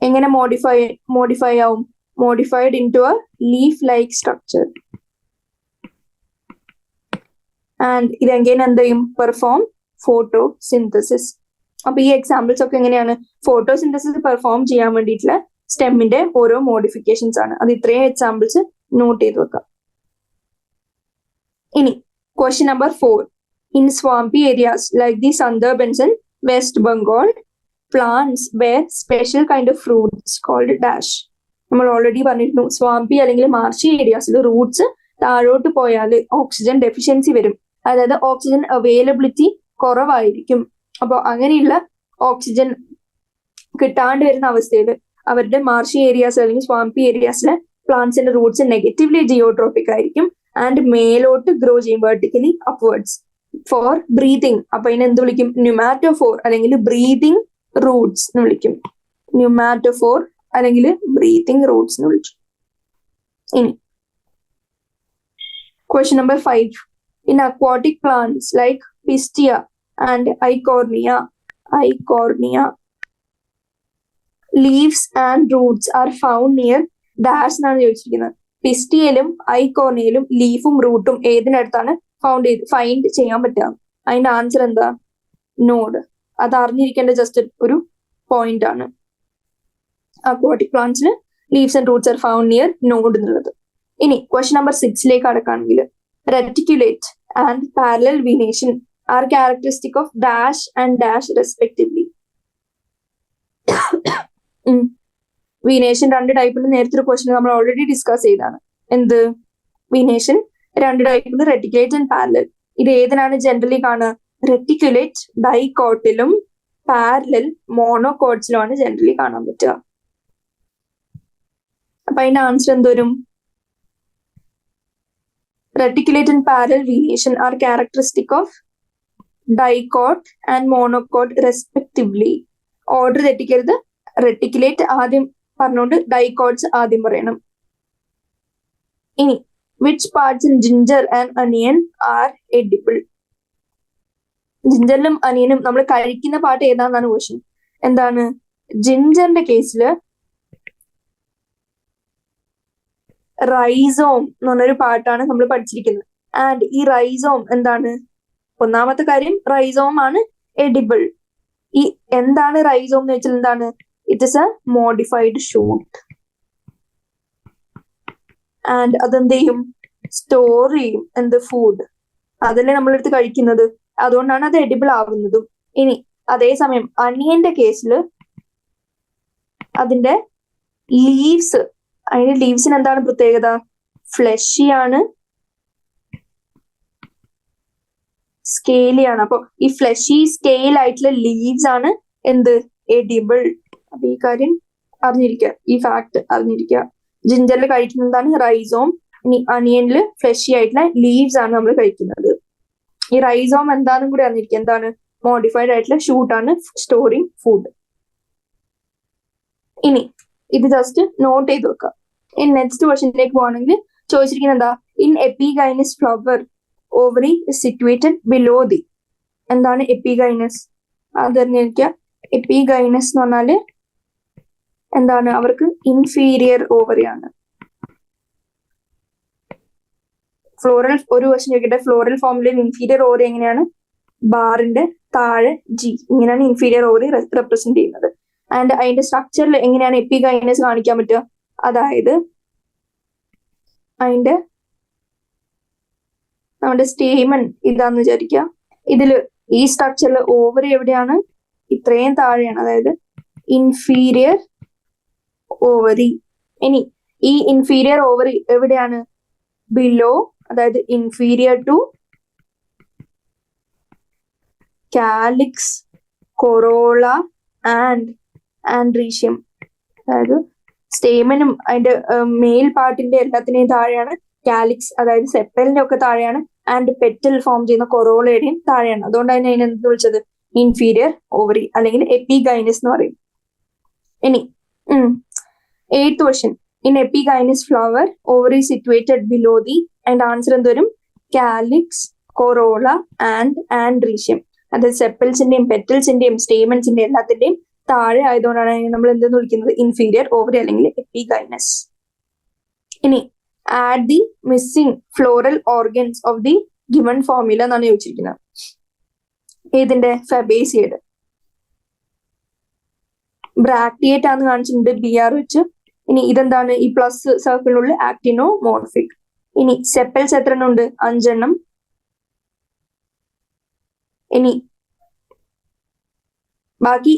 എങ്ങനെ മോഡിഫൈ ആവും? Modified into a leaf like structure and ഇതെങ്ങനെ എന്ത് ചെയ്യും? Perform photosynthesis. അപ്പൊ ഈ എക്സാമ്പിൾസ് ഒക്കെ എങ്ങനെയാണ്? ഫോട്ടോസിന്തസിസ് പെർഫോം ചെയ്യാൻ വേണ്ടിയിട്ടുള്ള സ്റ്റെമ്മിന്റെ ഓരോ മോഡിഫിക്കേഷൻസ് ആണ്. അത് ഇത്രയും എക്സാമ്പിൾസ് നോട്ട് ചെയ്ത് വെക്കാം. ഇനി question number 4. In swampy areas like the Sundarbans in West Bengal plants bear special kind of fruits called dash. നമ്മൾ ഓൾറെഡി പറഞ്ഞിരുന്നു, സ്വാമ്പി അല്ലെങ്കിൽ മാർഷി ഏരിയാസിൽ റൂട്ട്സ് താഴോട്ട് പോയാൽ ഓക്സിജൻ ഡെഫിഷ്യൻസി വരും. അതായത് ഓക്സിജൻ അവൈലബിലിറ്റി കുറവായിരിക്കും. അപ്പോൾ അങ്ങനെയുള്ള ഓക്സിജൻ കിട്ടാണ്ട് വരുന്ന അവസ്ഥയിൽ അവരുടെ മാർഷി ഏരിയാസ് അല്ലെങ്കിൽ സ്വാമ്പി ഏരിയാസിലെ പ്ലാന്റ്സിന്റെ റൂട്ട്സ് നെഗറ്റീവ്ലി ജിയോട്രോപിക് ആയിരിക്കും ആൻഡ് മേലോട്ട് ഗ്രോ ചെയ്യും വെർട്ടിക്കലി അപ്വേർഡ്സ് ഫോർ ബ്രീതിങ്. അപ്പൊ അതിനെ എന്ത് വിളിക്കും? ന്യൂമാറ്റോഫോർ അല്ലെങ്കിൽ ബ്രീതിങ് റൂട്ട്സ് എന്ന് വിളിക്കും. ന്യൂമാറ്റോഫോർ അല്ലെങ്കിൽ ബ്രീതിങ് റൂട്ട്സ് എന്ന് വിളിക്കും. ഇനി question number 5. In aquatic plants like Pistia and Eichhornia, leaves and roots are found near dash എന്നാണ് ചോദിച്ചിരിക്കുന്നത്. പിസ്റ്റിയയിലും ഐക്കോർണിയയിലും ലീഫും റൂട്ടും ഏതിനടുത്താണ് ഫൈൻഡ് ചെയ്യാൻ പറ്റുക? അതിന്റെ ആൻസർ എന്താ? നോഡ്. അത് അറിഞ്ഞിരിക്കേണ്ട ജസ്റ്റ് ഒരു പോയിന്റ് ആണ്. അക്വാട്ടിക് പ്ലാന്റ്സിൽ leaves and roots are found near node എന്നുള്ളത്. ഇനി ക്വസ്റ്റ്യൻ നമ്പർ 6 കടക്കുകയാണെങ്കിൽ reticulate and parallel venation are characteristic of dash and dash respectively. Venation 2 ടൈപ്പിൽ നേരത്തെ ഒരു ക്വസ്റ്റ്യൻ നമ്മൾ ഓൾറെഡി ഡിസ്കസ് ചെയ്താണ്. എന്ത്? വീനേഷൻ 2 ടൈപ്പിൽ റെറ്റിക്കുലേറ്റ് ആൻഡ് പാരലൽ. ഇത് ഏതിനാണ് ജനറലി കാണുക? റെറ്റിക്കുലേറ്റ് ഡൈകോട്ടിലും പാരലൽ മോണോകോട്സിലുമാണ് ജനറലി കാണാൻ പറ്റുക. അപ്പൊ അതിന്റെ ആൻസർ എന്തോരും? Reticulate and parallel venation are characteristic of dicot and monocot respectively. Order തെറ്റിക്കരുത്. റെറ്റിക്കുലേറ്റ് ആദ്യം പറഞ്ഞുകൊണ്ട് ഡൈക്കോട്സ് ആദ്യം പറയണം. ഇനി which parts in ginger and onion are edible? ജിഞ്ചറിലും അനിയനും നമ്മൾ കഴിക്കുന്ന പാർട്ട് ഏതാണെന്നാണ് ക്വസ്റ്റ്യൻ. എന്താണ്? ജിഞ്ചറിന്റെ കേസിൽ റൈസോം എന്ന് പറഞ്ഞൊരു പാർട്ടാണ് നമ്മൾ പഠിച്ചിരിക്കുന്നത്. ആൻഡ് ഈ റൈസോം എന്താണ്? ഒന്നാമത്തെ കാര്യം റൈസോം ആണ് എഡിബിൾ. ഈ എന്താണ് റൈസോം എന്ന് വെച്ചാൽ എന്താണ്? It is A modified shoot and അതെന്ത് ചെയ്യും? സ്റ്റോർ ചെയ്യും എന്ത്? ഫുഡ്. അതല്ലേ നമ്മളെടുത്ത് കഴിക്കുന്നത്. അതുകൊണ്ടാണ് അത് എഡിബിൾ ആവുന്നതും. ഇനി അതേസമയം അനിയന്റെ കേസിൽ അതിന്റെ ലീവ്സ്, അതിന്റെ ലീവ്സിന് എന്താണ് പ്രത്യേകത? ഫ്ലഷി ആണ്, സ്കെയിലി ആണ്. അപ്പൊ ഈ ഫ്ലഷി സ്കെയിൽ ആയിട്ടുള്ള ലീവ്സ് ആണ് എന്ത്? എഡിബിൾ. അപ്പൊ ഈ കാര്യം അറിഞ്ഞിരിക്കുക, ഈ ഫാക്ട് അറിഞ്ഞിരിക്കുക. ജിഞ്ചറിൽ കഴിക്കുന്നതാണ് റൈസോം. ഇനി അനിയനിൽ ഫ്ലഷി ആയിട്ടുള്ള ലീവ്സ് ആണ് നമ്മൾ കഴിക്കുന്നത്. ഈ റൈസോം എന്താണെന്നും കൂടി അറിഞ്ഞിരിക്കുക. എന്താണ്? മോഡിഫൈഡ് ആയിട്ടുള്ള ഷൂട്ടാണ് സ്റ്റോറിങ് ഫുഡ്. ഇനി ഇത് ജസ്റ്റ് നോട്ട് ചെയ്ത് വെക്കാം. ഇനി നെക്സ്റ്റ് ക്വസ്റ്റ്യനിലേക്ക് പോകണമെങ്കിൽ ചോദിച്ചിരിക്കുന്നത് എന്താ? In epigynous flower ovary situated below the. എന്താണ് എപ്പിഗൈനസ്? അതറിഞ്ഞിരിക്കുക. എപ്പിഗൈനസ് എന്ന് പറഞ്ഞാല് എന്താണ്? അവർക്ക് ഇൻഫീരിയർ ഓവറിയാണ്. ഫ്ലോറൽ ഒരു ക്വസ്റ്റ്യൻ ചോദിക്കട്ടെ. ഫ്ലോറൽ ഫോമിൽ ഇൻഫീരിയർ ഓവറി എങ്ങനെയാണ്? ബാറിന്റെ താഴെ ജി, ഇങ്ങനെയാണ് ഇൻഫീരിയർ ഓവറി റെപ്രസെന്റ് ചെയ്യുന്നത്. ആൻഡ് അതിന്റെ സ്ട്രക്ചറിൽ എങ്ങനെയാണ് എപ്പിഗൈനസ് കാണിക്കാൻ പറ്റുക? അതായത് അതിന്റെ നമ്മുടെ സ്റ്റേമൻ ഇതാന്ന് വിചാരിക്കുക. ഇതില് ഈ സ്ട്രക്ചറിൽ ഓവറി എവിടെയാണ്? ഇത്രയും താഴെയാണ്, അതായത് ഇൻഫീരിയർ ഓവറി. ഇനി ഈ ഇൻഫീരിയർ ഓവറി എവിടെയാണ്? ബിലോ, അതായത് inferior to calyx, corolla and androecium. അതായത് സ്റ്റേമനും അതിന്റെ മെയിൽ പാർട്ടിന്റെ എല്ലാത്തിനെയും താഴെയാണ് കാലിക്സ്, അതായത് സെപ്പലിന്റെ ഒക്കെ താഴെയാണ് ആൻഡ് പെറ്റൽ ഫോം ചെയ്യുന്ന കൊറോളയുടെയും താഴെയാണ്. അതുകൊണ്ടാണ് അതിനെ എന്ത് വിളിച്ചത്? ഇൻഫീരിയർ ഓവറി അല്ലെങ്കിൽ എപ്പിഗൈനസ് എന്ന് പറയും. ഇനി 8th question, in epigynous flower ovary situated below the, അതിന്റെ ആൻസർ എന്തോരും? Calyx, corolla and androecium. അതായത് സെപ്പൽസിന്റെയും പെറ്റൽസിന്റെയും സ്റ്റേമൻസിന്റെയും എല്ലാത്തിന്റെയും താഴെ ആയതുകൊണ്ടാണ് നമ്മൾ എന്തെന്ന് വിളിക്കുന്നത്? ഇൻഫീരിയർ ഓവറി അല്ലെങ്കിൽ എപ്പിഗൈനസ്. ഇനി add the missing floral organs of the given formula എന്നാണ് ചോദിച്ചിരിക്കുന്നത്. ഏതിന്റെ? ഫബേസിയയുടെ. ബ്രാക്ടിയേറ്റ് ആണെന്ന് കാണിച്ചിട്ടുണ്ട് BR വെച്ച്. ഇനി ഇതെന്താണ്? ഈ പ്ലസ് സർക്കിളിനുള്ളിൽ ആക്ടിനോമോർഫിക്. ഇനി സെപ്പൽസ് എത്ര എണ്ണം ഉണ്ട്? 5 എണ്ണം. ഇനി ബാക്കി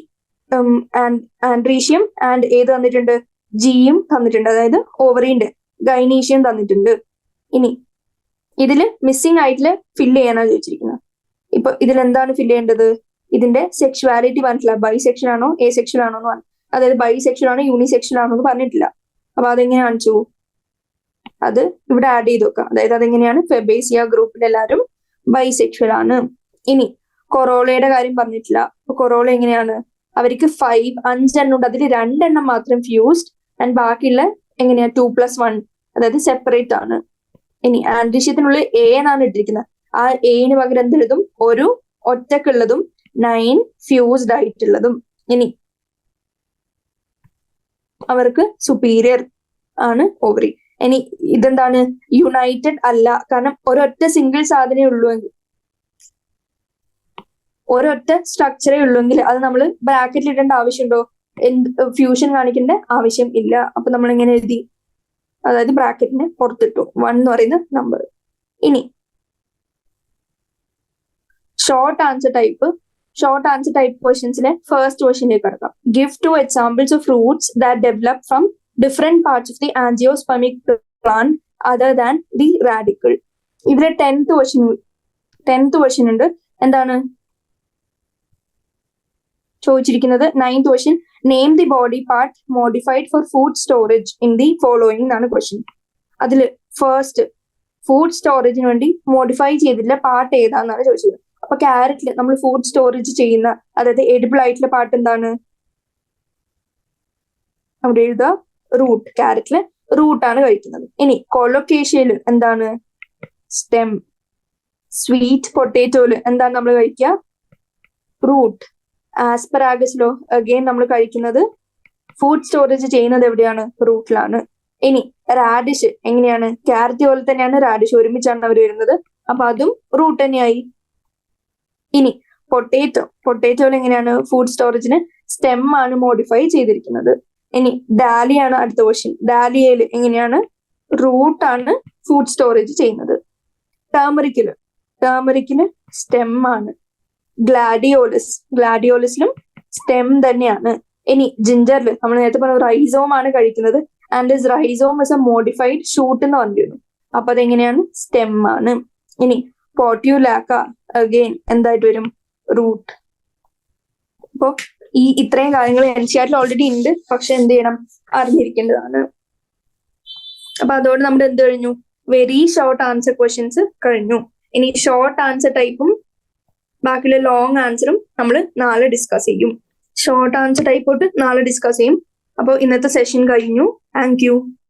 ആൻഡ്രീഷ്യം ആൻഡ് ഏത് തന്നിട്ടുണ്ട്? ജിയും തന്നിട്ടുണ്ട്, അതായത് ഓവറിന്റെ. ഗൈനീഷ്യം തന്നിട്ടുണ്ട്. ഇനി ഇതില് മിസ്സിംഗ് ആയിട്ടുള്ള ഫില്ല് ചെയ്യാനാണ് ചോദിച്ചിരിക്കുന്നത്. ഇപ്പൊ ഇതിൽ എന്താണ് ഫില്ല് ചെയ്യേണ്ടത്? ഇതിന്റെ സെക്ഷുവാലിറ്റി പറഞ്ഞിട്ടില്ല. ബൈസെക്ഷൽ ആണോ എ സെക്ഷൽ ആണോ എന്ന് പറഞ്ഞു. അതായത് ബൈസെക്ഷൽ ആണോ യൂണിസെക്ഷൽ ആണോ എന്ന് പറഞ്ഞിട്ടില്ല. അപ്പൊ അതെങ്ങനെ കാണിച്ചു? അത് ഇവിടെ ആഡ് ചെയ്ത് വെക്കാം. അതായത് അതെങ്ങനെയാണ്? ഫെബേസിയ ഗ്രൂപ്പിൽ എല്ലാവരും ബൈസെക്ഷൽ ആണ്. ഇനി കൊറോളയുടെ കാര്യം പറഞ്ഞിട്ടില്ല. അപ്പൊ കൊറോള എങ്ങനെയാണ്? അവർക്ക് 5 എണ്ണം ഉണ്ട്. അതിൽ 2 എണ്ണം മാത്രം ഫ്യൂസ്ഡ് ആൻഡ് ബാക്കിയുള്ള എങ്ങനെയാ? 2+1, അതായത് സെപ്പറേറ്റ് ആണ്. ഇനി ആൻഡ്രീഷ്യത്തിനുള്ളിൽ A എന്നാണ് ഇട്ടിരിക്കുന്നത്. ആ എന് പകരം എന്തെഴുതും? ഒരു ഒറ്റക്കുള്ളതും 9 ഫ്യൂസ്ഡ് ആയിട്ടുള്ളതും. ഇനി അവർക്ക് സുപ്പീരിയർ ആണ് ഓവറി. ഇനി ഇതെന്താണ്? യുണൈറ്റഡ് അല്ല, കാരണം ഒരൊറ്റ സിംഗിൾ സാധനമേ ഉള്ളൂ എങ്കിൽ, ഒരൊറ്റ സ്ട്രക്ചറേ ഉള്ളൂങ്കിൽ അത് നമ്മൾ ബ്രാക്കറ്റിൽ ഇടേണ്ട ആവശ്യമുണ്ടോ? ഫ്യൂഷൻ കാണിക്കേണ്ട ആവശ്യം ഇല്ല. അപ്പൊ നമ്മൾ എങ്ങനെ എഴുതി? അതായത് ബ്രാക്കറ്റിനെ പുറത്തിട്ടു 1 എന്ന് പറയുന്ന നമ്പർ. ഇനി ഷോർട്ട് ആൻസർ ടൈപ്പ് ക്വസ്റ്റ്യൻസിലെ ഫസ്റ്റ് ക്വസ്റ്റ്യനിലേക്ക് കടക്കാം. Give 2 examples of roots that develop from different parts of the angiospermic plant other than the radicle. ഇതിലെ 10th ക്വസ്റ്റ്യൻ ഉണ്ട്. എന്താണ് ചോദിച്ചിരിക്കുന്നത്? 9th question, name the body part modified for food storage in the following എന്നാണ് question. അതില് first food സ്റ്റോറേജിന് വേണ്ടി modify ചെയ്തിട്ടുള്ള part ഏതാന്നാണ് ചോദിച്ചത്. അപ്പൊ ക്യാരറ്റില് നമ്മൾ ഫുഡ് സ്റ്റോറേജ് ചെയ്യുന്ന, അതായത് എഡിബിൾ ആയിട്ടുള്ള പാർട്ട് എന്താണ്? അവിടെ എഴുതുക റൂട്ട്. ക്യാരറ്റില് റൂട്ടാണ് കഴിക്കുന്നത്. ഇനി കൊളോക്കേഷ്യയില് എന്താണ്? സ്റ്റെം. സ്വീറ്റ് പൊട്ടേറ്റോയില് എന്താണ് നമ്മൾ കഴിക്കുക? റൂട്ട്. ആസ്പെറാഗസിലോ അഗെയിൻ നമ്മൾ കഴിക്കുന്നത് ഫുഡ് സ്റ്റോറേജ് ചെയ്യുന്നത് എവിടെയാണ്? റൂട്ടിലാണ്. ഇനി റാഡിഷ് എങ്ങനെയാണ്? ക്യാരറ്റ് പോലെ തന്നെയാണ് റാഡിഷ്, ഒരുമിച്ചാണ് അവർ വരുന്നത്. അപ്പൊ അതും റൂട്ട് തന്നെയായി. ഇനി പൊട്ടേറ്റോയിൽ എങ്ങനെയാണ്? ഫുഡ് സ്റ്റോറേജിന് സ്റ്റെം ആണ് മോഡിഫൈ ചെയ്തിരിക്കുന്നത്. ഇനി ഡാലിയാണ് അടുത്ത ക്വസ്റ്റ്യൻ. ഡാലിയയിൽ എങ്ങനെയാണ്? റൂട്ടാണ് ഫുഡ് സ്റ്റോറേജ് ചെയ്യുന്നത്. ടേമറിക്കിന് സ്റ്റെം ആണ്. ഗ്ലാഡിയോലസിലും സ്റ്റെം തന്നെയാണ്. ഇനി ജിഞ്ചറിൽ നമ്മൾ നേരത്തെ പറഞ്ഞ റൈസോം ആണ് കഴിക്കുന്നത്. And rhizome is A modified shoot എന്ന് പറഞ്ഞിരുന്നു. അപ്പൊ അതെങ്ങനെയാണ്? സ്റ്റെം ആണ്. ഇനി പോർട്യൂലാക്ക അഗെയിൻ എന്തായിട്ട് വരും? റൂട്ട്. അപ്പൊ ഇത്രയും കാര്യങ്ങൾ NCERT ഓൾറെഡി ഉണ്ട്, പക്ഷെ എന്ത് ചെയ്യണം? അറിഞ്ഞിരിക്കേണ്ടതാണ്. അപ്പൊ അതോടെ നമ്മുടെ എന്ത് കഴിഞ്ഞു? വെരി ഷോർട്ട് ആൻസർ ക്വസ്റ്റ്യൻസ് കഴിഞ്ഞു. ഇനി ഷോർട്ട് ആൻസർ ടൈപ്പും ബാക്കിയുള്ള ലോങ് ആൻസറും നമ്മൾ നാളെ ഡിസ്കസ് ചെയ്യും. ഷോർട്ട് ആൻസർ ടൈപ്പ് തൊട്ട് നാളെ ഡിസ്കസ് ചെയ്യും. അപ്പോൾ ഇന്നത്തെ സെഷൻ കഴിഞ്ഞു. Thank you.